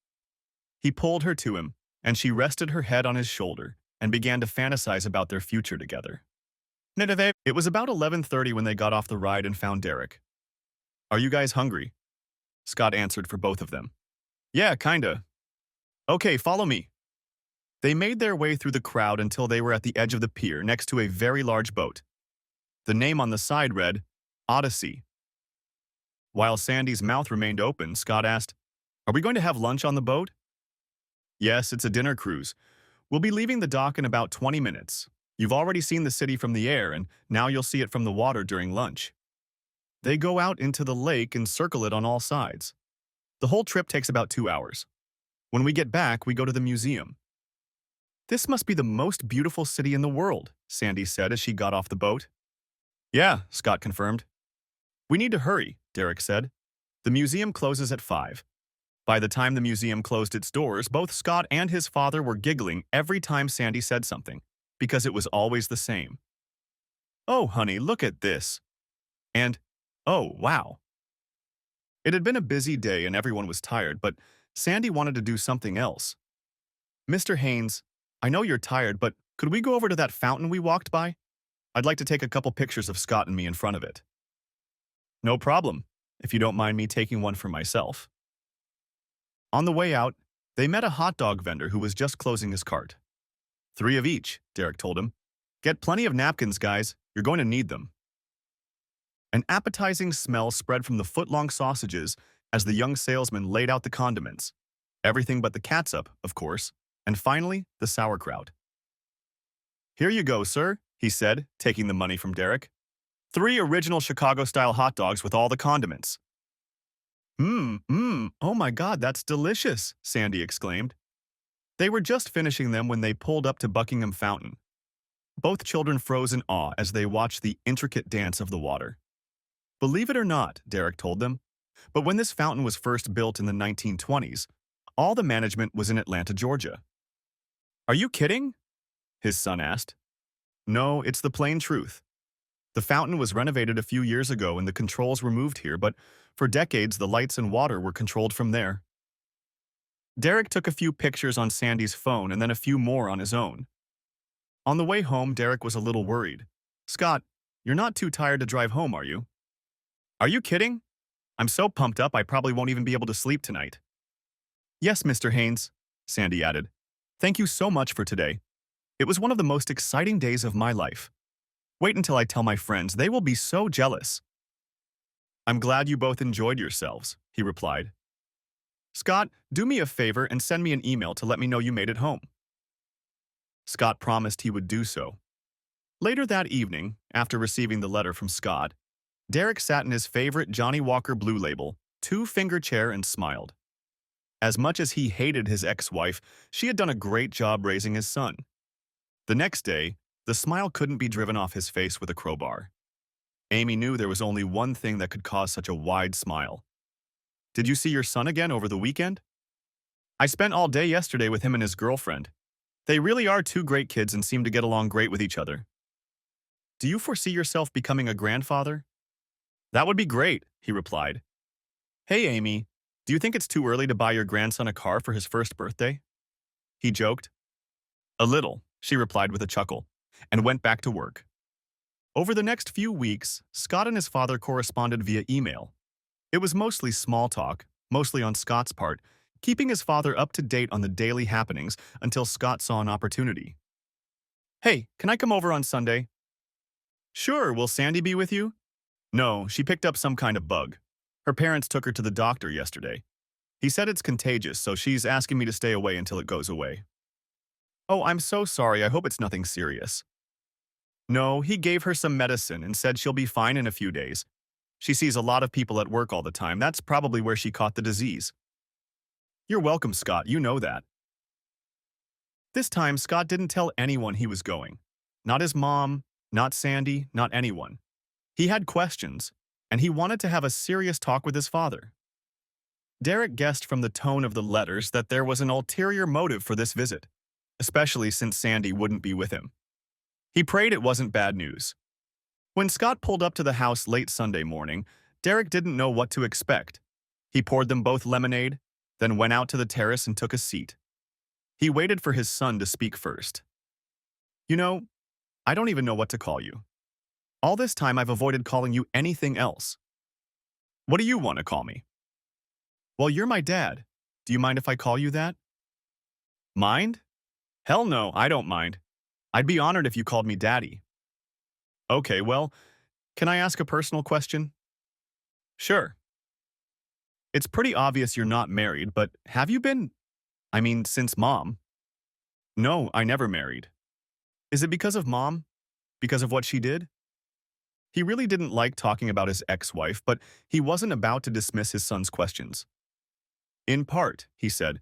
He pulled her to him, and she rested her head on his shoulder and began to fantasize about their future together. It was about 11:30 when they got off the ride and found Derek. "Are you guys hungry?" Scott answered for both of them. "Yeah, kinda." "Okay, follow me." They made their way through the crowd until they were at the edge of the pier next to a very large boat. The name on the side read, Odyssey. While Sandy's mouth remained open, Scott asked, "Are we going to have lunch on the boat?" "Yes, it's a dinner cruise. We'll be leaving the dock in about 20 minutes. You've already seen the city from the air, and now you'll see it from the water during lunch." They go out into the lake and circle it on all sides. The whole trip takes about 2 hours. When we get back, we go to the museum. "This must be the most beautiful city in the world," Sandy said as she got off the boat. "Yeah," Scott confirmed. "We need to hurry," Derek said. "The museum closes at 5. By the time the museum closed its doors, both Scott and his father were giggling every time Sandy said something, because it was always the same. "Oh, honey, look at this." And, "Oh, wow." It had been a busy day and everyone was tired, but Sandy wanted to do something else. "Mr. Haynes, I know you're tired, but could we go over to that fountain we walked by? I'd like to take a couple pictures of Scott and me in front of it." "No problem, if you don't mind me taking one for myself." On the way out, they met a hot dog vendor who was just closing his cart. "3 of each," Derek told him. "Get plenty of napkins, guys. You're going to need them." An appetizing smell spread from the foot-long sausages, as the young salesman laid out the condiments. Everything but the catsup, of course, and finally, the sauerkraut. "Here you go, sir," he said, taking the money from Derek. "3 original Chicago-style hot dogs with all the condiments." Oh my God, that's delicious," Sandy exclaimed. They were just finishing them when they pulled up to Buckingham Fountain. Both children froze in awe as they watched the intricate dance of the water. "Believe it or not," Derek told them, "but when this fountain was first built in the 1920s, all the management was in Atlanta, Georgia." "Are you kidding?" his son asked. "No, it's the plain truth. The fountain was renovated a few years ago and the controls were moved here, but for decades the lights and water were controlled from there." Derek took a few pictures on Sandy's phone and then a few more on his own. On the way home, Derek was a little worried. "Scott, you're not too tired to drive home, are you?" "Are you kidding? I'm so pumped up I probably won't even be able to sleep tonight." "Yes, Mr. Haynes," Sandy added. "Thank you so much for today. It was one of the most exciting days of my life. Wait until I tell my friends. They will be so jealous." "I'm glad you both enjoyed yourselves," he replied. "Scott, do me a favor and send me an email to let me know you made it home." Scott promised he would do so. Later that evening, after receiving the letter from Scott, Derek sat in his favorite Johnny Walker Blue Label, two-finger chair and smiled. As much as he hated his ex-wife, she had done a great job raising his son. The next day, the smile couldn't be driven off his face with a crowbar. Amy knew there was only one thing that could cause such a wide smile. "Did you see your son again over the weekend?" "I spent all day yesterday with him and his girlfriend. They really are two great kids and seem to get along great with each other." "Do you foresee yourself becoming a grandfather?" "That would be great," he replied. "Hey, Amy, do you think it's too early to buy your grandson a car for his first birthday?" He joked. "A little," she replied with a chuckle, and went back to work. Over the next few weeks, Scott and his father corresponded via email. It was mostly small talk, mostly on Scott's part, keeping his father up to date on the daily happenings until Scott saw an opportunity. "Hey, can I come over on Sunday?" "Sure, will Sandy be with you?" "No, she picked up some kind of bug. Her parents took her to the doctor yesterday. He said it's contagious, so she's asking me to stay away until it goes away." "Oh, I'm so sorry, I hope it's nothing serious." "No, he gave her some medicine and said she'll be fine in a few days. She sees a lot of people at work all the time. That's probably where she caught the disease." "You're welcome, Scott, you know that." This time, Scott didn't tell anyone he was going. Not his mom, not Sandy, not anyone. He had questions, and he wanted to have a serious talk with his father. Derek guessed from the tone of the letters that there was an ulterior motive for this visit, especially since Sandy wouldn't be with him. He prayed it wasn't bad news. When Scott pulled up to the house late Sunday morning, Derek didn't know what to expect. He poured them both lemonade, then went out to the terrace and took a seat. He waited for his son to speak first. "You know, I don't even know what to call you. All this time I've avoided calling you anything else. What do you want to call me?" "Well, you're my dad. Do you mind if I call you that?" "Mind? Hell no, I don't mind. I'd be honored if you called me Daddy." "Okay, well, can I ask a personal question?" "Sure." "It's pretty obvious you're not married, but have you been, since Mom?" "No, I never married." "Is it because of Mom? Because of what she did?" He really didn't like talking about his ex-wife, but he wasn't about to dismiss his son's questions. "In part," he said,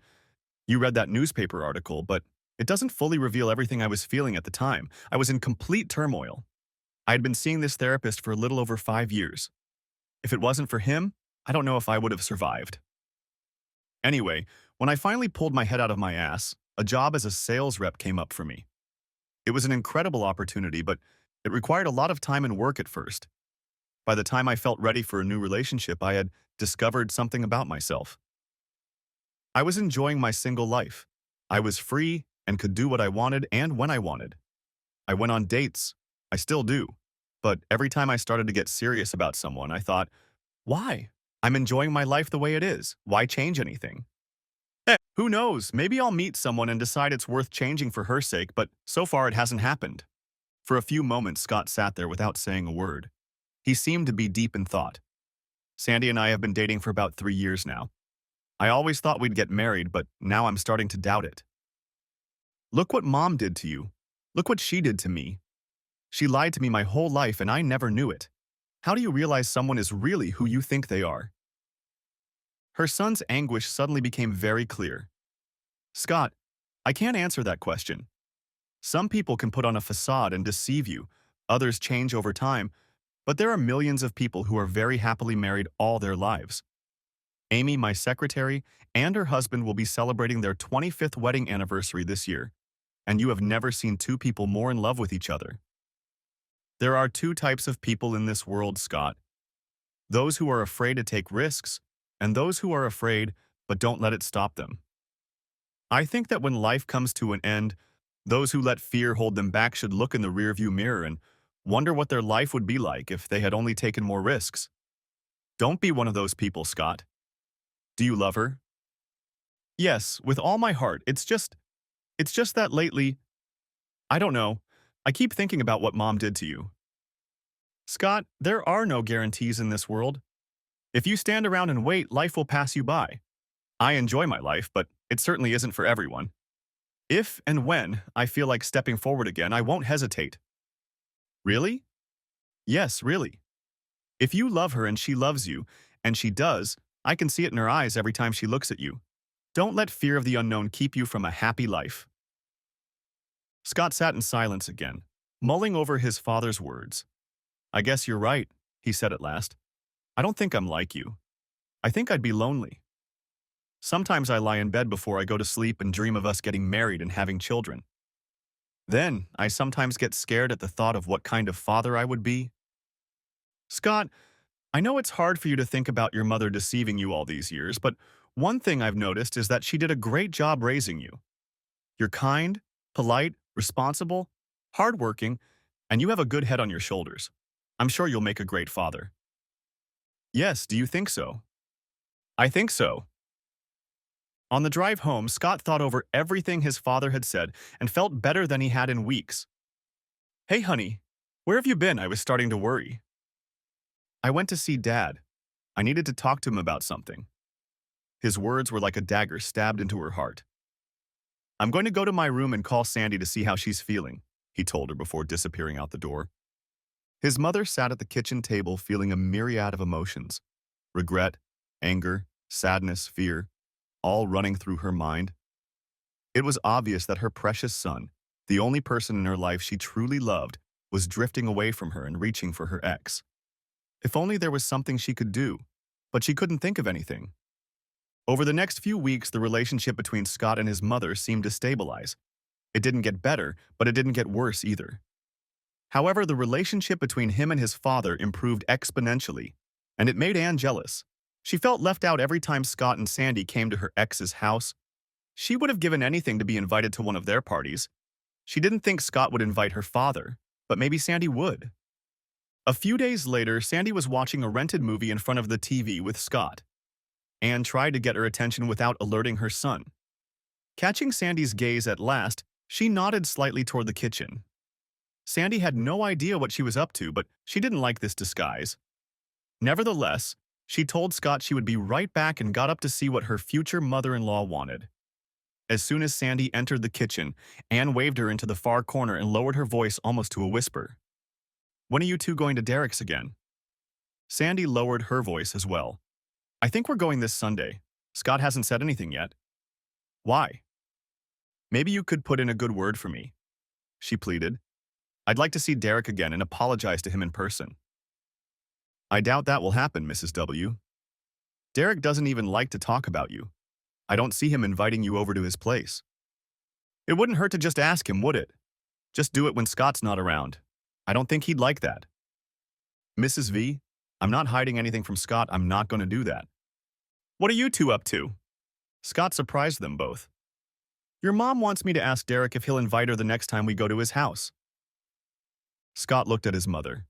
"you read that newspaper article, but it doesn't fully reveal everything I was feeling at the time. I was in complete turmoil. I had been seeing this therapist for a little over 5 years. If it wasn't for him, I don't know if I would have survived. Anyway, when I finally pulled my head out of my ass, a job as a sales rep came up for me. It was an incredible opportunity, but it required a lot of time and work at first. By the time I felt ready for a new relationship, I had discovered something about myself. I was enjoying my single life. I was free and could do what I wanted and when I wanted. I went on dates. I still do. But every time I started to get serious about someone, I thought, why? I'm enjoying my life the way it is. Why change anything? Who knows? Maybe I'll meet someone and decide it's worth changing for her sake, but so far it hasn't happened." For a few moments, Scott sat there without saying a word. He seemed to be deep in thought. Sandy and I have been dating for about 3 years now. I always thought we'd get married, but now I'm starting to doubt it. Look what Mom did to you. Look what she did to me. She lied to me my whole life and I never knew it. How do you realize someone is really who you think they are? Her son's anguish suddenly became very clear. Scott, I can't answer that question. Some people can put on a facade and deceive you. Others change over time, but there are millions of people who are very happily married all their lives. Amy, my secretary, and her husband will be celebrating their 25th wedding anniversary this year, and you have never seen two people more in love with each other. There are two types of people in this world, Scott. Those who are afraid to take risks, and those who are afraid but don't let it stop them. I think that when life comes to an end, those who let fear hold them back should look in the rearview mirror and wonder what their life would be like if they had only taken more risks. Don't be one of those people, Scott. Do you love her? Yes, with all my heart. It's just that lately, I don't know, I keep thinking about what Mom did to you. Scott, there are no guarantees in this world. If you stand around and wait, life will pass you by. I enjoy my life, but it certainly isn't for everyone. If and when I feel like stepping forward again, I won't hesitate. Really? Yes, really. If you love her and she loves you, and she does, I can see it in her eyes every time she looks at you. Don't let fear of the unknown keep you from a happy life. Scott sat in silence again, mulling over his father's words. I guess you're right, he said at last. I don't think I'm like you. I think I'd be lonely. Sometimes I lie in bed before I go to sleep and dream of us getting married and having children. Then, I sometimes get scared at the thought of what kind of father I would be. Scott, I know it's hard for you to think about your mother deceiving you all these years, but one thing I've noticed is that she did a great job raising you. You're kind, polite, responsible, hardworking, and you have a good head on your shoulders. I'm sure you'll make a great father. Yes, do you think so? I think so. On the drive home, Scott thought over everything his father had said and felt better than he had in weeks. Hey, honey, where have you been? I was starting to worry. I went to see Dad. I needed to talk to him about something. His words were like a dagger stabbed into her heart. I'm going to go to my room and call Sandy to see how she's feeling, he told her before disappearing out the door. His mother sat at the kitchen table feeling a myriad of emotions. Regret, anger, sadness, fear, all running through her mind. It was obvious that her precious son, the only person in her life she truly loved, was drifting away from her and reaching for her ex. If only there was something she could do, but she couldn't think of anything. Over the next few weeks, the relationship between Scott and his mother seemed to stabilize. It didn't get better, but it didn't get worse either. However, the relationship between him and his father improved exponentially, and it made Anne jealous. She felt left out every time Scott and Sandy came to her ex's house. She would have given anything to be invited to one of their parties. She didn't think Scott would invite her father, but maybe Sandy would. A few days later, Sandy was watching a rented movie in front of the TV with Scott. Anne tried to get her attention without alerting her son. Catching Sandy's gaze at last, she nodded slightly toward the kitchen. Sandy had no idea what she was up to, but she didn't like this disguise. Nevertheless, she told Scott she would be right back and got up to see what her future mother-in-law wanted. As soon as Sandy entered the kitchen, Anne waved her into the far corner and lowered her voice almost to a whisper. When are you two going to Derek's again? Sandy lowered her voice as well. I think we're going this Sunday. Scott hasn't said anything yet. Why? Maybe you could put in a good word for me, she pleaded. I'd like to see Derek again and apologize to him in person. I doubt that will happen, Mrs. W. Derek doesn't even like to talk about you. I don't see him inviting you over to his place. It wouldn't hurt to just ask him, would it? Just do it when Scott's not around. I don't think he'd like that. Mrs. V, I'm not hiding anything from Scott. I'm not going to do that. What are you two up to? Scott surprised them both. Your mom wants me to ask Derek if he'll invite her the next time we go to his house. Scott looked at his mother.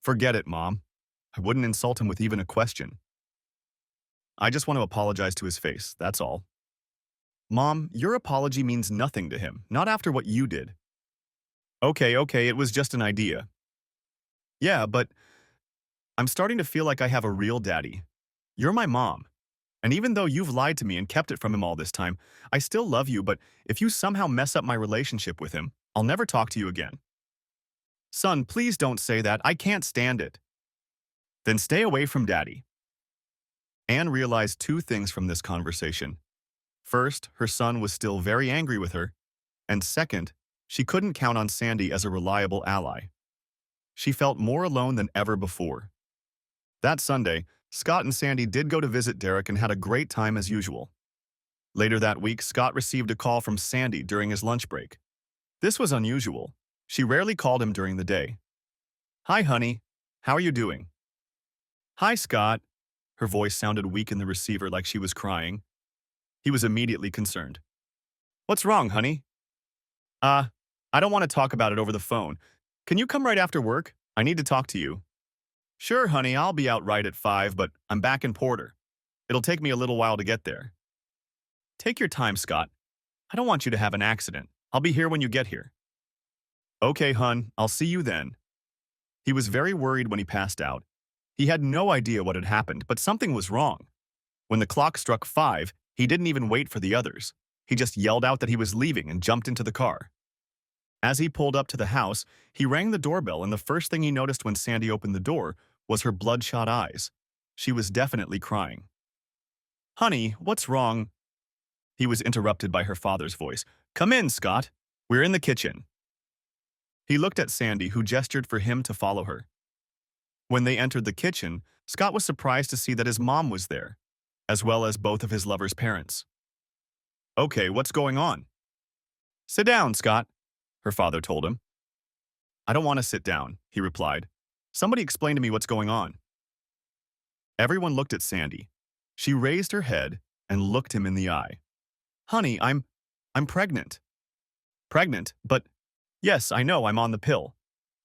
Forget it, Mom. I wouldn't insult him with even a question. I just want to apologize to his face, that's all. Mom, your apology means nothing to him, not after what you did. Okay, it was just an idea. Yeah, but I'm starting to feel like I have a real daddy. You're my mom. And even though you've lied to me and kept it from him all this time, I still love you, but if you somehow mess up my relationship with him, I'll never talk to you again. Son, please don't say that. I can't stand it. Then stay away from Daddy. Anne realized two things from this conversation. First, her son was still very angry with her, and second, she couldn't count on Sandy as a reliable ally. She felt more alone than ever before. That Sunday, Scott and Sandy did go to visit Derek and had a great time as usual. Later that week, Scott received a call from Sandy during his lunch break. This was unusual. She rarely called him during the day. Hi, honey. How are you doing? Hi, Scott. Her voice sounded weak in the receiver like she was crying. He was immediately concerned. What's wrong, honey? I don't want to talk about it over the phone. Can you come right after work? I need to talk to you. Sure, honey, I'll be out right at 5, but I'm back in Porter. It'll take me a little while to get there. Take your time, Scott. I don't want you to have an accident. I'll be here when you get here. Okay, hun, I'll see you then. He was very worried when he passed out. He had no idea what had happened, but something was wrong. When the clock struck 5, he didn't even wait for the others. He just yelled out that he was leaving and jumped into the car. As he pulled up to the house, he rang the doorbell, and the first thing he noticed when Sandy opened the door was her bloodshot eyes. She was definitely crying. Honey, what's wrong? He was interrupted by her father's voice. Come in, Scott. We're in the kitchen. He looked at Sandy, who gestured for him to follow her. When they entered the kitchen, Scott was surprised to see that his mom was there, as well as both of his lover's parents. Okay, what's going on? Sit down, Scott, her father told him. I don't want to sit down, he replied. Somebody explain to me what's going on. Everyone looked at Sandy. She raised her head and looked him in the eye. Honey, I'm pregnant. Pregnant? But yes, I know, I'm on the pill.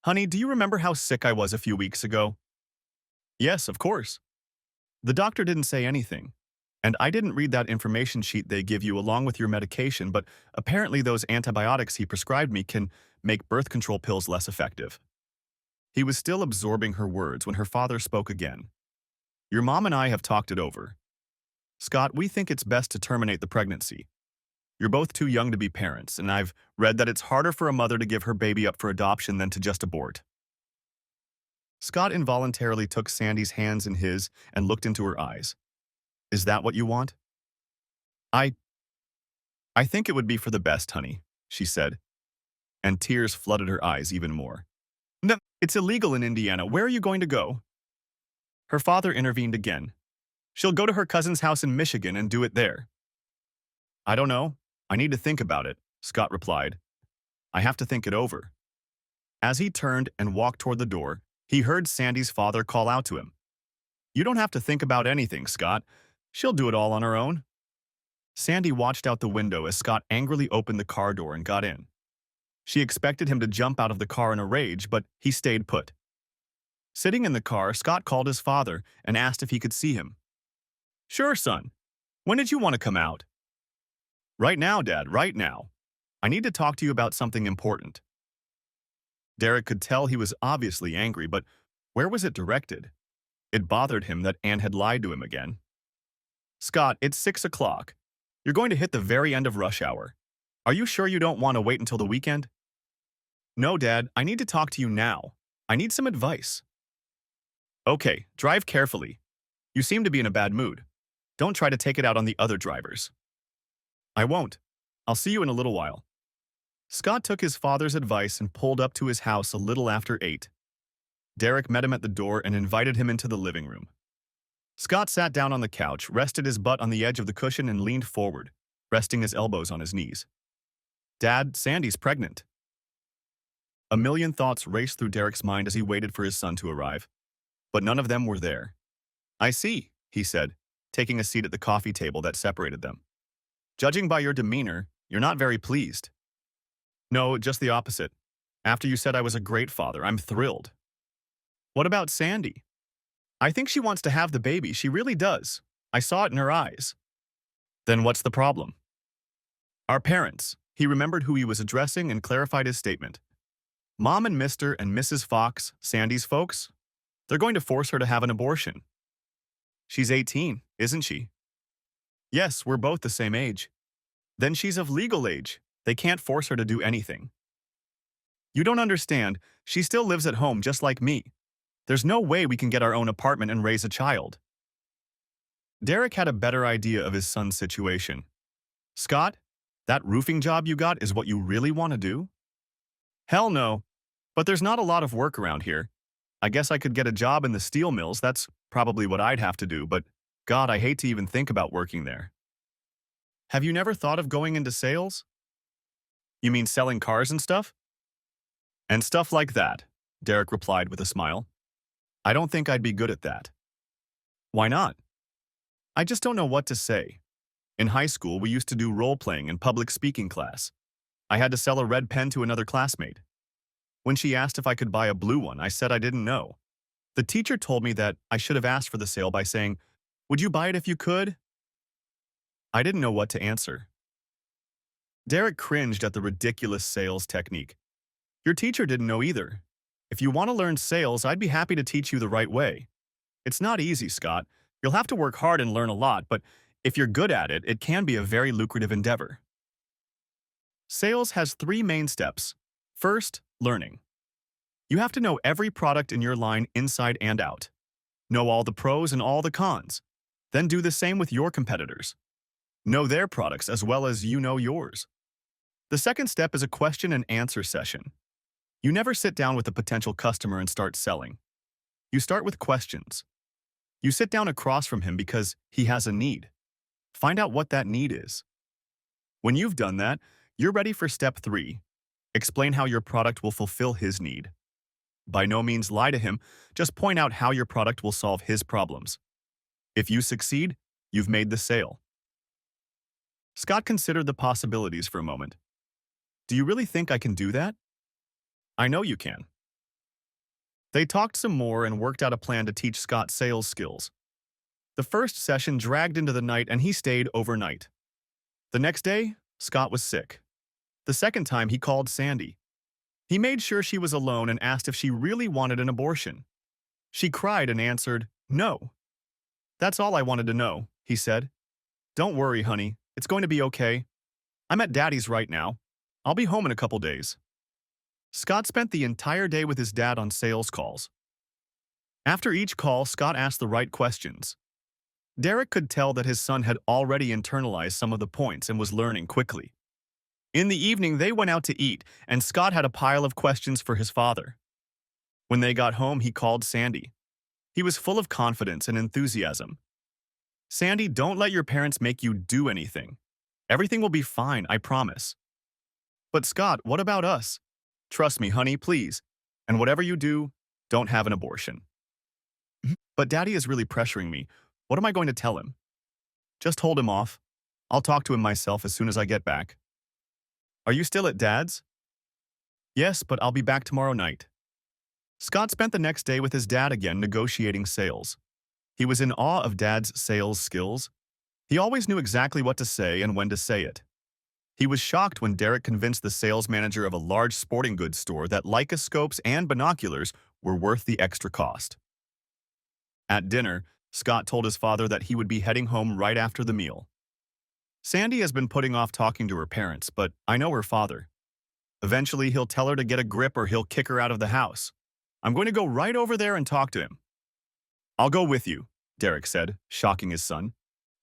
Honey, do you remember how sick I was a few weeks ago? Yes, of course. The doctor didn't say anything, and I didn't read that information sheet they give you along with your medication, but apparently those antibiotics he prescribed me can make birth control pills less effective. He was still absorbing her words when her father spoke again. Your mom and I have talked it over. Scott, we think it's best to terminate the pregnancy. You're both too young to be parents, and I've read that it's harder for a mother to give her baby up for adoption than to just abort. Scott involuntarily took Sandy's hands in his and looked into her eyes. Is that what you want? I think it would be for the best, honey, she said, and tears flooded her eyes even more. No, it's illegal in Indiana. Where are you going to go? Her father intervened again. She'll go to her cousin's house in Michigan and do it there. I don't know. I need to think about it, Scott replied. I have to think it over. As he turned and walked toward the door, he heard Sandy's father call out to him. You don't have to think about anything, Scott. She'll do it all on her own. Sandy watched out the window as Scott angrily opened the car door and got in. She expected him to jump out of the car in a rage, but he stayed put. Sitting in the car, Scott called his father and asked if he could see him. Sure, son. When did you want to come out? Right now, Dad, right now. I need to talk to you about something important. Derek could tell he was obviously angry, but where was it directed? It bothered him that Anne had lied to him again. Scott, it's 6 o'clock. You're going to hit the very end of rush hour. Are you sure you don't want to wait until the weekend? No, Dad, I need to talk to you now. I need some advice. Okay, drive carefully. You seem to be in a bad mood. Don't try to take it out on the other drivers. I won't. I'll see you in a little while. Scott took his father's advice and pulled up to his house a little after 8. Derek met him at the door and invited him into the living room. Scott sat down on the couch, rested his butt on the edge of the cushion, and leaned forward, resting his elbows on his knees. Dad, Sandy's pregnant. A million thoughts raced through Derek's mind as he waited for his son to arrive, but none of them were there. I see, he said, taking a seat at the coffee table that separated them. Judging by your demeanor, you're not very pleased. No, just the opposite. After you said I was a great father, I'm thrilled. What about Sandy? I think she wants to have the baby. She really does. I saw it in her eyes. Then what's the problem? Our parents. He remembered who he was addressing and clarified his statement. Mom and Mr. and Mrs. Fox, Sandy's folks? They're going to force her to have an abortion. She's 18, isn't she? Yes, we're both the same age. Then she's of legal age. They can't force her to do anything. You don't understand. She still lives at home just like me. There's no way we can get our own apartment and raise a child. Derek had a better idea of his son's situation. Scott, that roofing job you got is what you really want to do? Hell no. But there's not a lot of work around here. I guess I could get a job in the steel mills. That's probably what I'd have to do, but God, I hate to even think about working there. Have you never thought of going into sales? You mean selling cars and stuff? And stuff like that, Derek replied with a smile. I don't think I'd be good at that. Why not? I just don't know what to say. In high school, we used to do role-playing in public speaking class. I had to sell a red pen to another classmate. When she asked if I could buy a blue one, I said I didn't know. The teacher told me that I should have asked for the sale by saying, "Would you buy it if you could?" I didn't know what to answer. Derek cringed at the ridiculous sales technique. Your teacher didn't know either. If you want to learn sales, I'd be happy to teach you the right way. It's not easy, Scott. You'll have to work hard and learn a lot, but if you're good at it, it can be a very lucrative endeavor. Sales has 3 main steps. First, learning. You have to know every product in your line inside and out. Know all the pros and all the cons. Then do the same with your competitors. Know their products as well as you know yours. The second step is a question and answer session. You never sit down with a potential customer and start selling. You start with questions. You sit down across from him because he has a need. Find out what that need is. When you've done that, you're ready for step 3. Explain how your product will fulfill his need. By no means lie to him, just point out how your product will solve his problems. If you succeed, you've made the sale. Scott considered the possibilities for a moment. Do you really think I can do that? I know you can. They talked some more and worked out a plan to teach Scott sales skills. The first session dragged into the night and he stayed overnight. The next day, Scott was sick. The second time, he called Sandy. He made sure she was alone and asked if she really wanted an abortion. She cried and answered, "No." "That's all I wanted to know," he said. "Don't worry, honey. It's going to be okay. I'm at Daddy's right now. I'll be home in a couple days." Scott spent the entire day with his dad on sales calls. After each call, Scott asked the right questions. Derek could tell that his son had already internalized some of the points and was learning quickly. In the evening, they went out to eat, and Scott had a pile of questions for his father. When they got home, he called Sandy. He was full of confidence and enthusiasm. "Sandy, don't let your parents make you do anything. Everything will be fine, I promise." "But Scott, what about us? Trust me, honey, please. And whatever you do, don't have an abortion." "But Daddy is really pressuring me. What am I going to tell him?" "Just hold him off. I'll talk to him myself as soon as I get back." "Are you still at Dad's?" "Yes, but I'll be back tomorrow night." Scott spent the next day with his dad again negotiating sales. He was in awe of Dad's sales skills. He always knew exactly what to say and when to say it. He was shocked when Derek convinced the sales manager of a large sporting goods store that Leica scopes and binoculars were worth the extra cost. At dinner, Scott told his father that he would be heading home right after the meal. "Sandy has been putting off talking to her parents, but I know her father. Eventually, he'll tell her to get a grip or he'll kick her out of the house. I'm going to go right over there and talk to him." "I'll go with you," Derek said, shocking his son.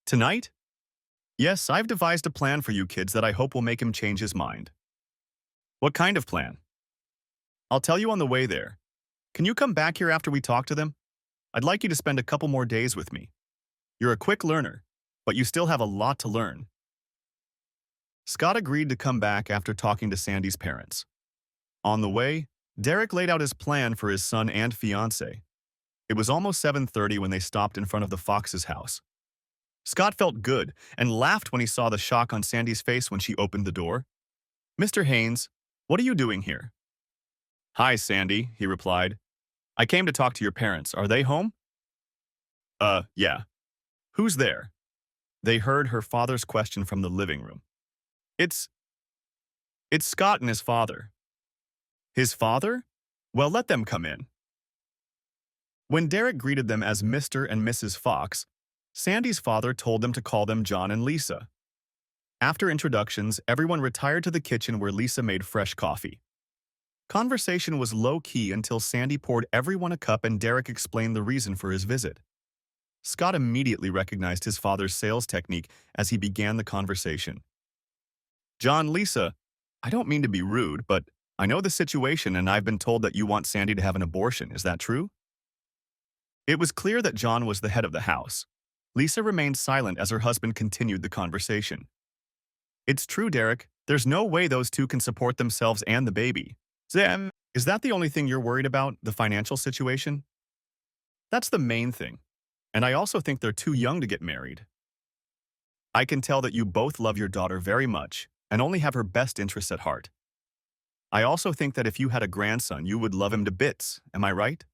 "Tonight?" "Yes, I've devised a plan for you kids that I hope will make him change his mind." "What kind of plan?" "I'll tell you on the way there. Can you come back here after we talk to them? I'd like you to spend a couple more days with me. You're a quick learner, but you still have a lot to learn." Scott agreed to come back after talking to Sandy's parents. On the way, Derek laid out his plan for his son and fiancé. It was almost 7:30 when they stopped in front of the Fox's house. Scott felt good and laughed when he saw the shock on Sandy's face when she opened the door. "Mr. Haynes, what are you doing here?" "Hi, Sandy," he replied. "I came to talk to your parents. Are they home?" Yeah. Who's there?" They heard her father's question from the living room. It's Scott and his father." "His father? Well, let them come in." When Derek greeted them as Mr. and Mrs. Fox, Sandy's father told them to call them John and Lisa. After introductions, everyone retired to the kitchen where Lisa made fresh coffee. Conversation was low-key until Sandy poured everyone a cup and Derek explained the reason for his visit. Scott immediately recognized his father's sales technique as he began the conversation. John, Lisa, I don't mean to be rude, but I know the situation and I've been told that you want Sandy to have an abortion. Is that true? It was clear that John was the head of the house. Lisa remained silent as her husband continued the conversation. It's true, Derek. There's no way those two can support themselves and the baby. Zem, is that the only thing you're worried about, the financial situation? That's the main thing. And I also think they're too young to get married. I can tell that you both love your daughter very much and only have her best interests at heart. I also think that if you had a grandson, you would love him to bits. Am I right?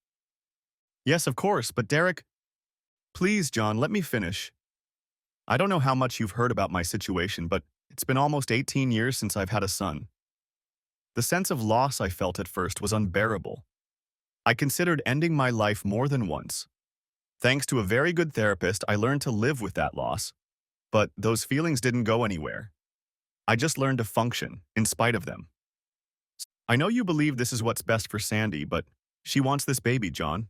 Yes, of course, but Derek, please, John, let me finish. I don't know how much you've heard about my situation, but it's been almost 18 years since I've had a son. The sense of loss I felt at first was unbearable. I considered ending my life more than once. Thanks to a very good therapist, I learned to live with that loss. But those feelings didn't go anywhere. I just learned to function, in spite of them. I know you believe this is what's best for Sandy, but she wants this baby, John.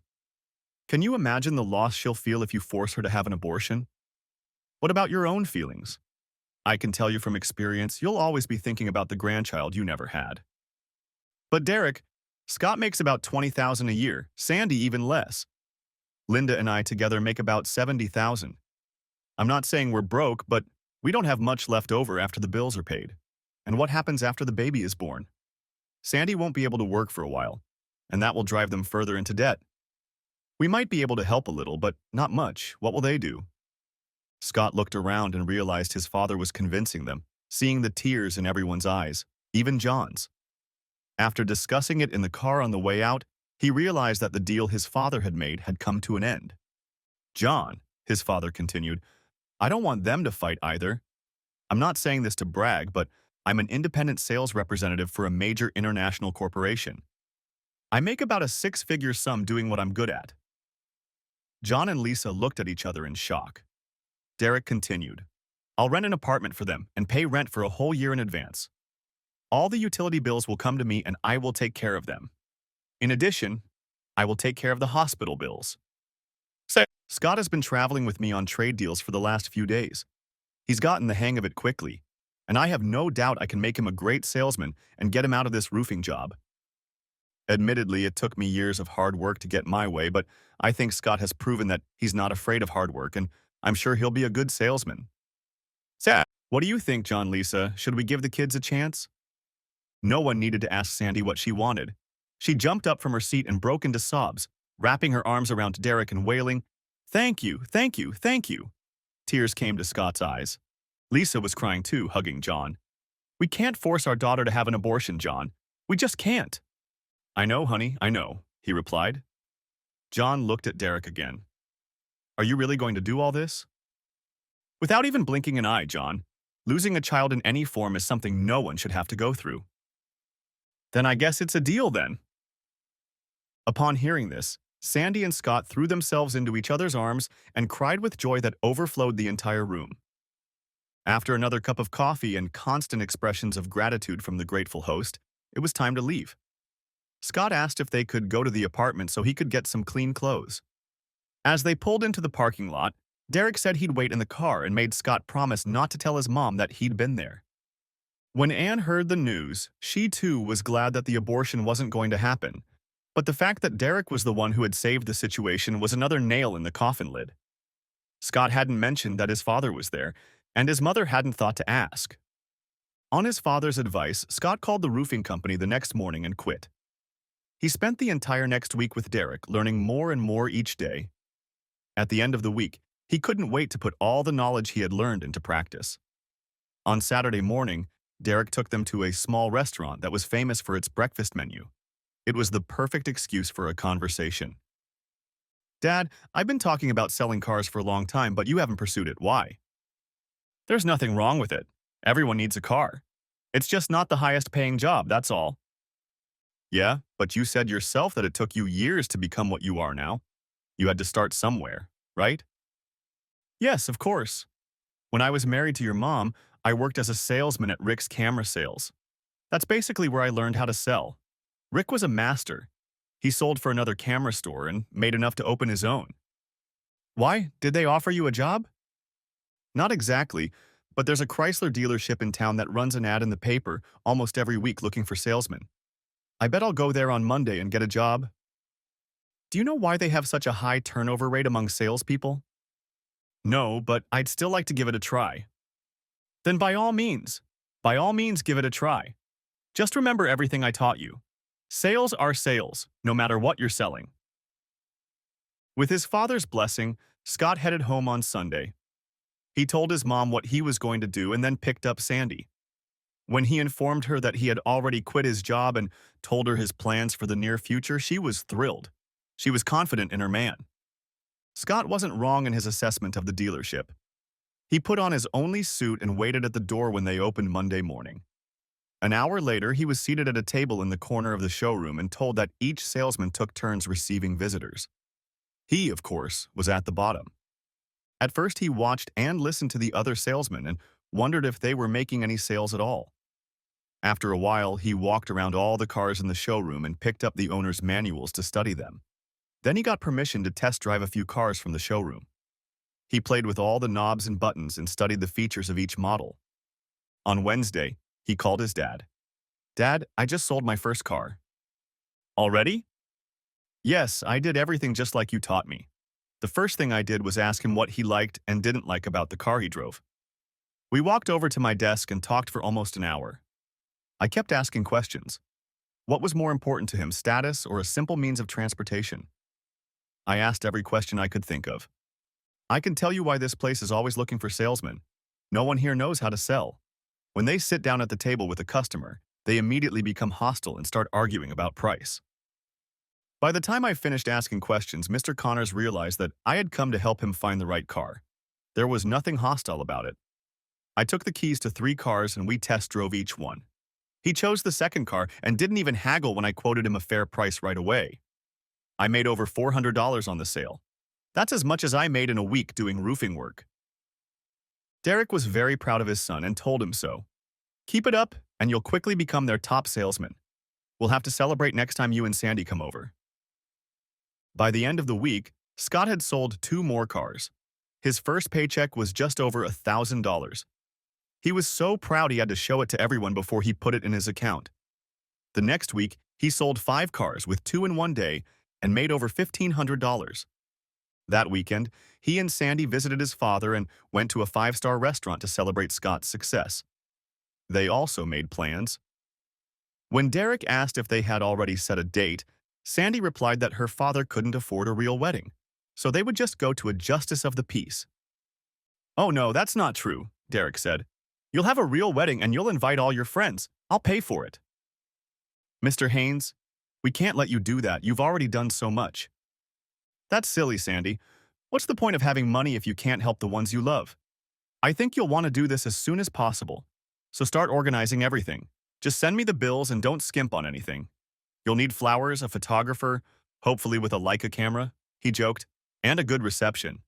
Can you imagine the loss she'll feel if you force her to have an abortion? What about your own feelings? I can tell you from experience, you'll always be thinking about the grandchild you never had. But Derek, Scott makes about $20,000 a year, Sandy even less. Linda and I together make about $70,000. I'm not saying we're broke, but we don't have much left over after the bills are paid. And what happens after the baby is born? Sandy won't be able to work for a while, and that will drive them further into debt. We might be able to help a little, but not much. What will they do? Scott looked around and realized his father was convincing them, seeing the tears in everyone's eyes, even John's. After discussing it in the car on the way out, he realized that the deal his father had made had come to an end. John, his father continued, I don't want them to fight either. I'm not saying this to brag, but I'm an independent sales representative for a major international corporation. I make about a six-figure sum doing what I'm good at. John and Lisa looked at each other in shock. Derek continued, I'll rent an apartment for them and pay rent for a whole year in advance. All the utility bills will come to me and I will take care of them. In addition, I will take care of the hospital bills. Scott has been traveling with me on trade deals for the last few days. He's gotten the hang of it quickly, and I have no doubt I can make him a great salesman and get him out of this roofing job. Admittedly, it took me years of hard work to get my way, but I think Scott has proven that he's not afraid of hard work, and I'm sure he'll be a good salesman. What do you think, John, Lisa? Should we give the kids a chance? No one needed to ask Sandy what she wanted. She jumped up from her seat and broke into sobs, wrapping her arms around Derek and wailing, Thank you, thank you, thank you. Tears came to Scott's eyes. Lisa was crying too, hugging John. We can't force our daughter to have an abortion, John. We just can't. I know, honey, I know, he replied. John looked at Derek again. Are you really going to do all this? Without even blinking an eye, John, losing a child in any form is something no one should have to go through. Then I guess it's a deal then. Upon hearing this, Sandy and Scott threw themselves into each other's arms and cried with joy that overflowed the entire room. After another cup of coffee and constant expressions of gratitude from the grateful host, it was time to leave. Scott asked if they could go to the apartment so he could get some clean clothes. As they pulled into the parking lot, Derek said he'd wait in the car and made Scott promise not to tell his mom that he'd been there. When Anne heard the news, she too was glad that the abortion wasn't going to happen, but the fact that Derek was the one who had saved the situation was another nail in the coffin lid. Scott hadn't mentioned that his father was there, and his mother hadn't thought to ask. On his father's advice, Scott called the roofing company the next morning and quit. He spent the entire next week with Derek, learning more and more each day. At the end of the week, he couldn't wait to put all the knowledge he had learned into practice. On Saturday morning, Derek took them to a small restaurant that was famous for its breakfast menu. It was the perfect excuse for a conversation. Dad, I've been talking about selling cars for a long time, but you haven't pursued it. Why? There's nothing wrong with it. Everyone needs a car. It's just not the highest paying job, that's all. Yeah, but you said yourself that it took you years to become what you are now. You had to start somewhere, right? Yes, of course. When I was married to your mom, I worked as a salesman at Rick's Camera Sales. That's basically where I learned how to sell. Rick was a master. He sold for another camera store and made enough to open his own. Why? Did they offer you a job? Not exactly, but there's a Chrysler dealership in town that runs an ad in the paper almost every week looking for salesmen. I bet I'll go there on Monday and get a job. Do you know why they have such a high turnover rate among salespeople? No, but I'd still like to give it a try. Then by all means give it a try. Just remember everything I taught you. Sales are sales, no matter what you're selling. With his father's blessing, Scott headed home on Sunday. He told his mom what he was going to do and then picked up Sandy. When he informed her that he had already quit his job and told her his plans for the near future, she was thrilled. She was confident in her man. Scott wasn't wrong in his assessment of the dealership. He put on his only suit and waited at the door when they opened Monday morning. An hour later, he was seated at a table in the corner of the showroom and told that each salesman took turns receiving visitors. He, of course, was at the bottom. At first, he watched and listened to the other salesmen and wondered if they were making any sales at all. After a while, he walked around all the cars in the showroom and picked up the owner's manuals to study them. Then he got permission to test drive a few cars from the showroom. He played with all the knobs and buttons and studied the features of each model. On Wednesday, he called his dad. Dad, I just sold my first car. Already? Yes, I did everything just like you taught me. The first thing I did was ask him what he liked and didn't like about the car he drove. We walked over to my desk and talked for almost an hour. I kept asking questions. What was more important to him, status or a simple means of transportation? I asked every question I could think of. I can tell you why this place is always looking for salesmen. No one here knows how to sell. When they sit down at the table with a customer, they immediately become hostile and start arguing about price. By the time I finished asking questions, Mr. Connors realized that I had come to help him find the right car. There was nothing hostile about it. I took the keys to 3 cars and we test drove each one. He chose the second car and didn't even haggle when I quoted him a fair price right away. I made over $400 on the sale. That's as much as I made in a week doing roofing work. Derek was very proud of his son and told him so. Keep it up, and you'll quickly become their top salesman. We'll have to celebrate next time you and Sandy come over. By the end of the week, Scott had sold 2 more cars. His first paycheck was just over $1,000. He was so proud he had to show it to everyone before he put it in his account. The next week, he sold 5 cars with 2 in one day and made over $1,500. That weekend, he and Sandy visited his father and went to a 5-star restaurant to celebrate Scott's success. They also made plans. When Derek asked if they had already set a date, Sandy replied that her father couldn't afford a real wedding, so they would just go to a justice of the peace. "Oh no, that's not true," Derek said. "You'll have a real wedding and you'll invite all your friends. I'll pay for it." "Mr. Haynes, we can't let you do that. You've already done so much." "That's silly, Sandy. What's the point of having money if you can't help the ones you love? I think you'll want to do this as soon as possible. So start organizing everything. Just send me the bills and don't skimp on anything. You'll need flowers, a photographer, hopefully with a Leica camera," he joked, "and a good reception.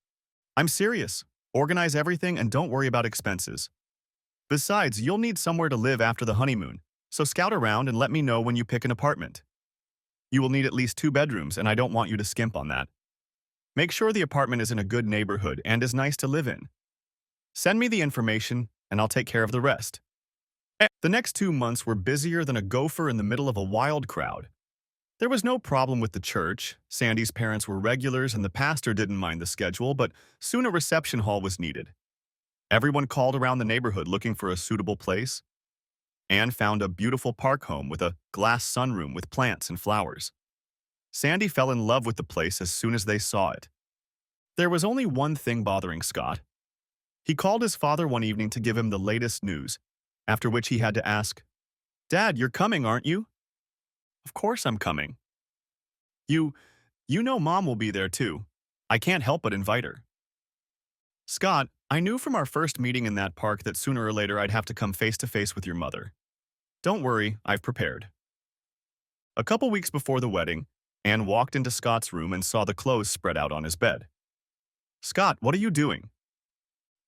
I'm serious. Organize everything and don't worry about expenses. Besides, you'll need somewhere to live after the honeymoon, so scout around and let me know when you pick an apartment. You will need at least 2 bedrooms, and I don't want you to skimp on that. Make sure the apartment is in a good neighborhood and is nice to live in. Send me the information, and I'll take care of the rest." The next 2 months were busier than a gopher in the middle of a wild crowd. There was no problem with the church. Sandy's parents were regulars and the pastor didn't mind the schedule, but soon a reception hall was needed. Everyone called around the neighborhood looking for a suitable place. Anne found a beautiful park home with a glass sunroom with plants and flowers. Sandy fell in love with the place as soon as they saw it. There was only one thing bothering Scott. He called his father one evening to give him the latest news, after which he had to ask, "Dad, you're coming, aren't you?" "Of course I'm coming." You know Mom will be there too. I can't help but invite her." "Scott, I knew from our first meeting in that park that sooner or later I'd have to come face to face with your mother. Don't worry, I've prepared." A couple weeks before the wedding, Anne walked into Scott's room and saw the clothes spread out on his bed. Scott, what are you doing?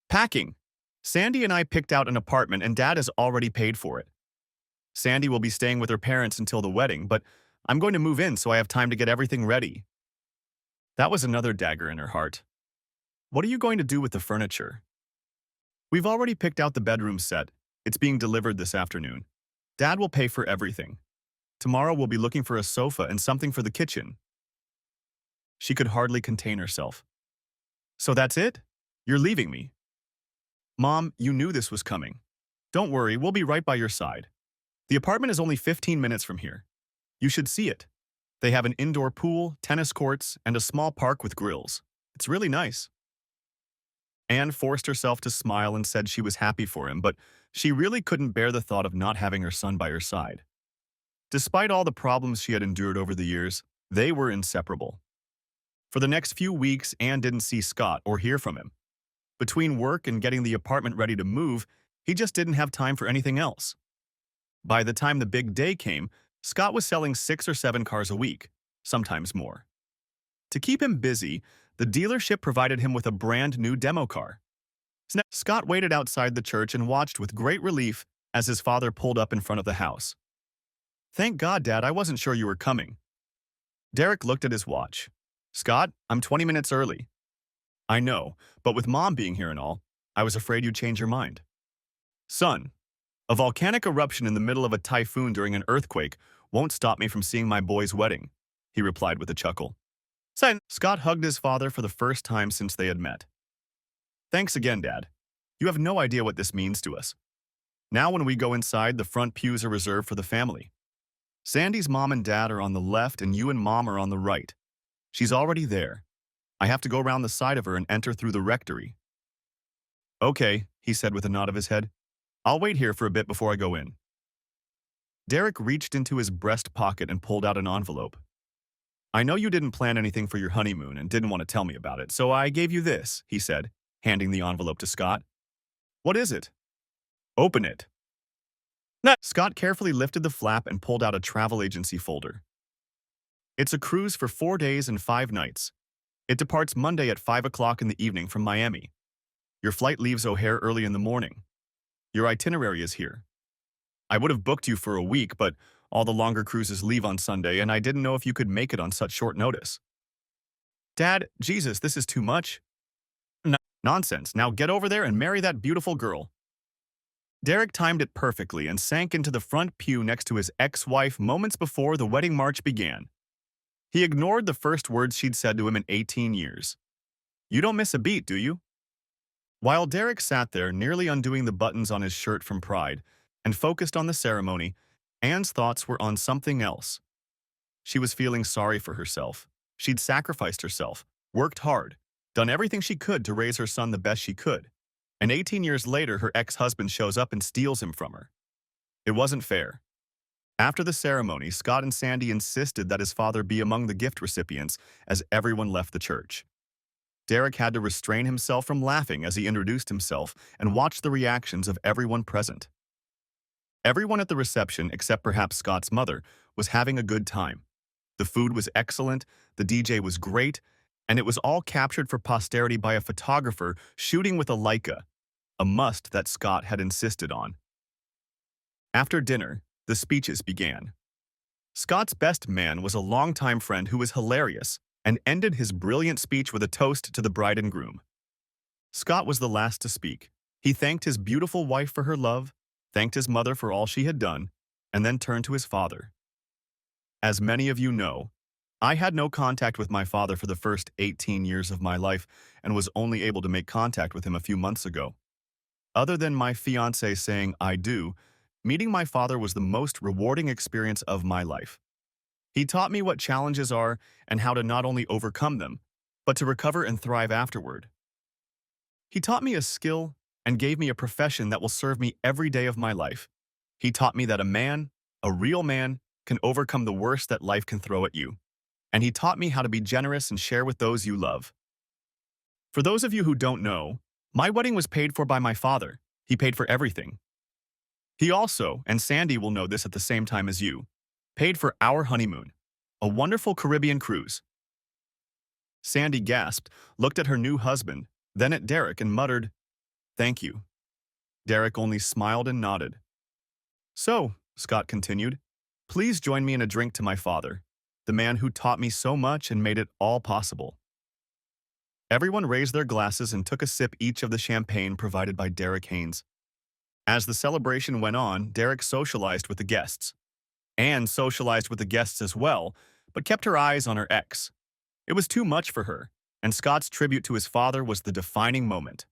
Packing. Sandy and I picked out an apartment and Dad has already paid for it. Sandy will be staying with her parents until the wedding, but I'm going to move in so I have time to get everything ready. That was another dagger in her heart. What are you going to do with the furniture? We've already picked out the bedroom set. It's being delivered this afternoon. Dad will pay for everything. Tomorrow we'll be looking for a sofa and something for the kitchen. She could hardly contain herself. So that's it? You're leaving me? Mom, you knew this was coming. Don't worry, we'll be right by your side. The apartment is only 15 minutes from here. You should see it. They have an indoor pool, tennis courts, and a small park with grills. It's really nice. Anne forced herself to smile and said she was happy for him, but she really couldn't bear the thought of not having her son by her side. Despite all the problems she had endured over the years, they were inseparable. For the next few weeks, Anne didn't see Scott or hear from him. Between work and getting the apartment ready to move, he just didn't have time for anything else. By the time the big day came, Scott was selling 6 or 7 cars a week, sometimes more. To keep him busy, the dealership provided him with a brand new demo car. Scott waited outside the church and watched with great relief as his father pulled up in front of the house. Thank God, Dad, I wasn't sure you were coming. Derek looked at his watch. Scott, I'm 20 minutes early. I know, but with Mom being here and all, I was afraid you'd change your mind. Son, a volcanic eruption in the middle of a typhoon during an earthquake won't stop me from seeing my boy's wedding, he replied with a chuckle. Scott hugged his father for the first time since they had met. Thanks again, Dad. You have no idea what this means to us. Now when we go inside, the front pews are reserved for the family. Sandy's mom and dad are on the left and you and Mom are on the right. She's already there. I have to go around the side of her and enter through the rectory. Okay, he said with a nod of his head. I'll wait here for a bit before I go in. Derek reached into his breast pocket and pulled out an envelope. I know you didn't plan anything for your honeymoon and didn't want to tell me about it, so I gave you this, he said, handing the envelope to Scott. What is it? Open it. Scott carefully lifted the flap and pulled out a travel agency folder. It's a cruise for 4 days and 5 nights. It departs Monday at 5 o'clock in the evening from Miami. Your flight leaves O'Hare early in the morning. Your itinerary is here. I would have booked you for a week, but all the longer cruises leave on Sunday, and I didn't know if you could make it on such short notice. Dad, Jesus, this is too much. Nonsense. Now get over there and marry that beautiful girl. Derek timed it perfectly and sank into the front pew next to his ex-wife moments before the wedding march began. He ignored the first words she'd said to him in 18 years. You don't miss a beat, do you? While Derek sat there, nearly undoing the buttons on his shirt from pride, and focused on the ceremony, Anne's thoughts were on something else. She was feeling sorry for herself. She'd sacrificed herself, worked hard, done everything she could to raise her son the best she could. And 18 years later, her ex-husband shows up and steals him from her. It wasn't fair. After the ceremony, Scott and Sandy insisted that his father be among the gift recipients as everyone left the church. Derek had to restrain himself from laughing as he introduced himself and watched the reactions of everyone present. Everyone at the reception, except perhaps Scott's mother, was having a good time. The food was excellent, the DJ was great, and it was all captured for posterity by a photographer shooting with a Leica, a must that Scott had insisted on. After dinner, the speeches began. Scott's best man was a longtime friend who was hilarious and ended his brilliant speech with a toast to the bride and groom. Scott was the last to speak. He thanked his beautiful wife for her love, thanked his mother for all she had done, and then turned to his father. As many of you know, I had no contact with my father for the first 18 years of my life and was only able to make contact with him a few months ago. Other than my fiancé saying I do, meeting my father was the most rewarding experience of my life. He taught me what challenges are and how to not only overcome them, but to recover and thrive afterward. He taught me a skill and gave me a profession that will serve me every day of my life. He taught me that a man, a real man, can overcome the worst that life can throw at you. And he taught me how to be generous and share with those you love. For those of you who don't know, my wedding was paid for by my father. He paid for everything. He also, and Sandy will know this at the same time as you, paid for our honeymoon. A wonderful Caribbean cruise. Sandy gasped, looked at her new husband, then at Derek and muttered, "Thank you." Derek only smiled and nodded. "So," Scott continued, "please join me in a drink to my father, the man who taught me so much and made it all possible." Everyone raised their glasses and took a sip each of the champagne provided by Derek Haynes. As the celebration went on, Derek socialized with the guests. Anne socialized with the guests as well, but kept her eyes on her ex. It was too much for her, and Scott's tribute to his father was the defining moment.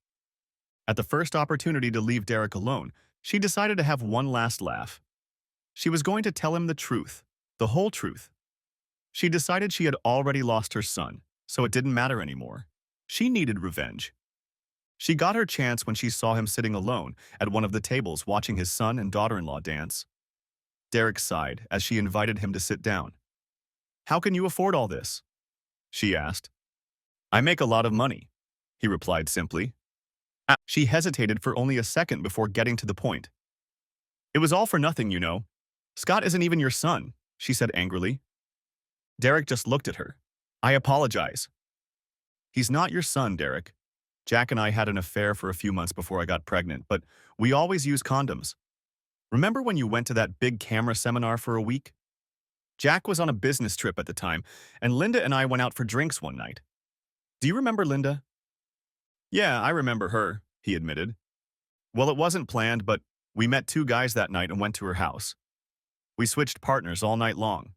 At the first opportunity to leave Derek alone, she decided to have one last laugh. She was going to tell him the truth, the whole truth. She decided she had already lost her son, so it didn't matter anymore. She needed revenge. She got her chance when she saw him sitting alone at one of the tables watching his son and daughter-in-law dance. Derek sighed as she invited him to sit down. "How can you afford all this?" she asked. "I make a lot of money," he replied simply. She hesitated for only a second before getting to the point. "It was all for nothing, you know. Scott isn't even your son," she said angrily. Derek just looked at her. "I apologize." "He's not your son, Derek. Jack and I had an affair for a few months before I got pregnant, but we always use condoms. Remember when you went to that big camera seminar for a week? Jack was on a business trip at the time, and Linda and I went out for drinks one night. Do you remember Linda?" "Yeah, I remember her," he admitted. "Well, it wasn't planned, but we met two guys that night and went to her house. We switched partners all night long.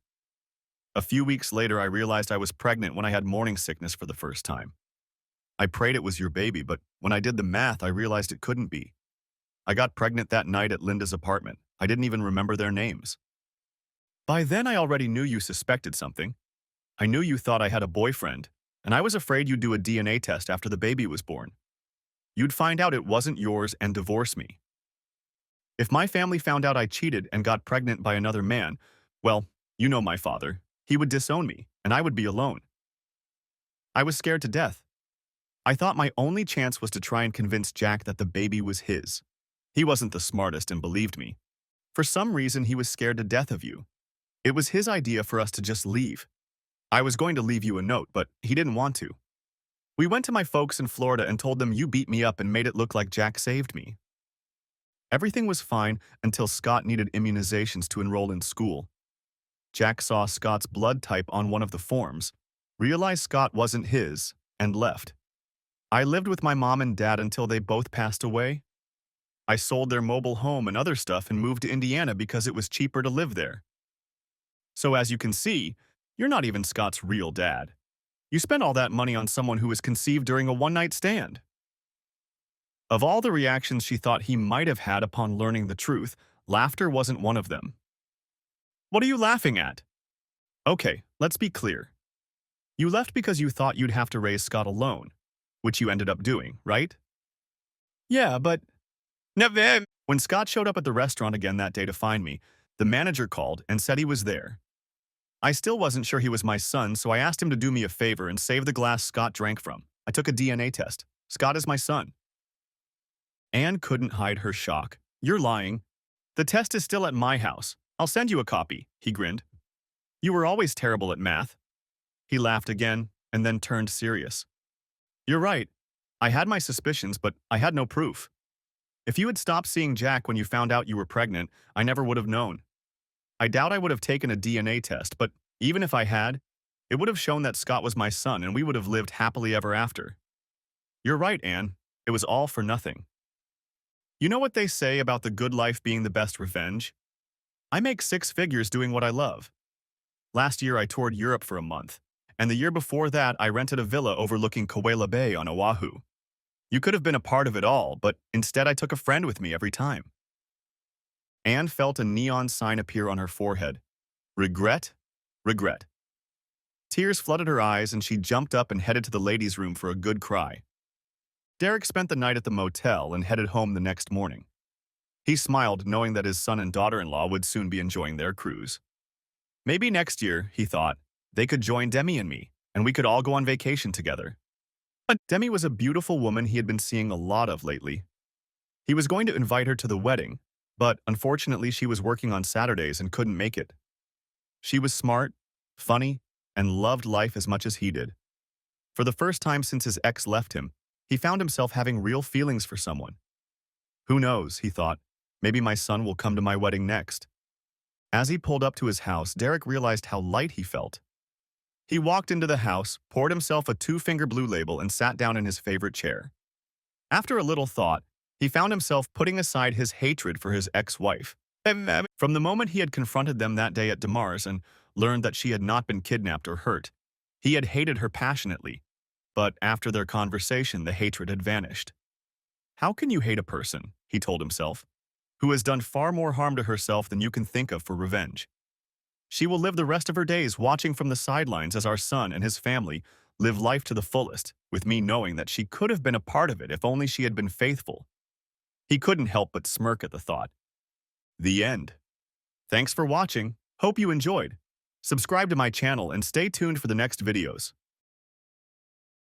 A few weeks later, I realized I was pregnant when I had morning sickness for the first time. I prayed it was your baby, but when I did the math, I realized it couldn't be. I got pregnant that night at Linda's apartment. I didn't even remember their names. By then, I already knew you suspected something. I knew you thought I had a boyfriend, and I was afraid you'd do a DNA test after the baby was born. You'd find out it wasn't yours and divorce me. If my family found out I cheated and got pregnant by another man, well, you know my father. He would disown me, and I would be alone. I was scared to death. I thought my only chance was to try and convince Jack that the baby was his. He wasn't the smartest and believed me. For some reason, he was scared to death of you. It was his idea for us to just leave. I was going to leave you a note, but he didn't want to. We went to my folks in Florida and told them you beat me up and made it look like Jack saved me. Everything was fine until Scott needed immunizations to enroll in school. Jack saw Scott's blood type on one of the forms, realized Scott wasn't his, and left. I lived with my mom and dad until they both passed away. I sold their mobile home and other stuff and moved to Indiana because it was cheaper to live there. So as you can see, you're not even Scott's real dad. You spent all that money on someone who was conceived during a one-night stand." Of all the reactions she thought he might have had upon learning the truth, laughter wasn't one of them. "What are you laughing at?" "Okay, let's be clear. You left because you thought you'd have to raise Scott alone, which you ended up doing, right?" "Yeah, but..." "Never." When Scott showed up at the restaurant again that day to find me, the manager called and said he was there. I still wasn't sure he was my son, so I asked him to do me a favor and save the glass Scott drank from. I took a DNA test. Scott is my son. Anne couldn't hide her shock. "You're lying. The test is still at my house. I'll send you a copy," he grinned. "You were always terrible at math." He laughed again and then turned serious. "You're right. I had my suspicions, but I had no proof. If you had stopped seeing Jack when you found out you were pregnant, I never would have known. I doubt I would have taken a DNA test, but even if I had, it would have shown that Scott was my son and we would have lived happily ever after. You're right, Anne. It was all for nothing. You know what they say about the good life being the best revenge? I make 6 figures doing what I love. Last year I toured Europe for a month, and the year before that I rented a villa overlooking Kauai Bay on Oahu. You could have been a part of it all, but instead I took a friend with me every time." Anne felt a neon sign appear on her forehead. Regret? Regret. Tears flooded her eyes and she jumped up and headed to the ladies' room for a good cry. Derek spent the night at the motel and headed home the next morning. He smiled knowing that his son and daughter-in-law would soon be enjoying their cruise. Maybe next year, he thought, they could join Demi and me, and we could all go on vacation together. But Demi was a beautiful woman he had been seeing a lot of lately. He was going to invite her to the wedding, but unfortunately she was working on Saturdays and couldn't make it. She was smart, funny, and loved life as much as he did. For the first time since his ex left him, he found himself having real feelings for someone. Who knows, he thought, maybe my son will come to my wedding next. As he pulled up to his house, Derek realized how light he felt. He walked into the house, poured himself a two-finger blue label, and sat down in his favorite chair. After a little thought, he found himself putting aside his hatred for his ex-wife. From the moment he had confronted them that day at Demar's and learned that she had not been kidnapped or hurt, he had hated her passionately. But after their conversation, the hatred had vanished. How can you hate a person, he told himself, who has done far more harm to herself than you can think of for revenge? She will live the rest of her days watching from the sidelines as our son and his family live life to the fullest, with me knowing that she could have been a part of it if only she had been faithful. He couldn't help but smirk at the thought. The end. Thanks for watching. Hope you enjoyed. Subscribe to my channel and stay tuned for the next videos.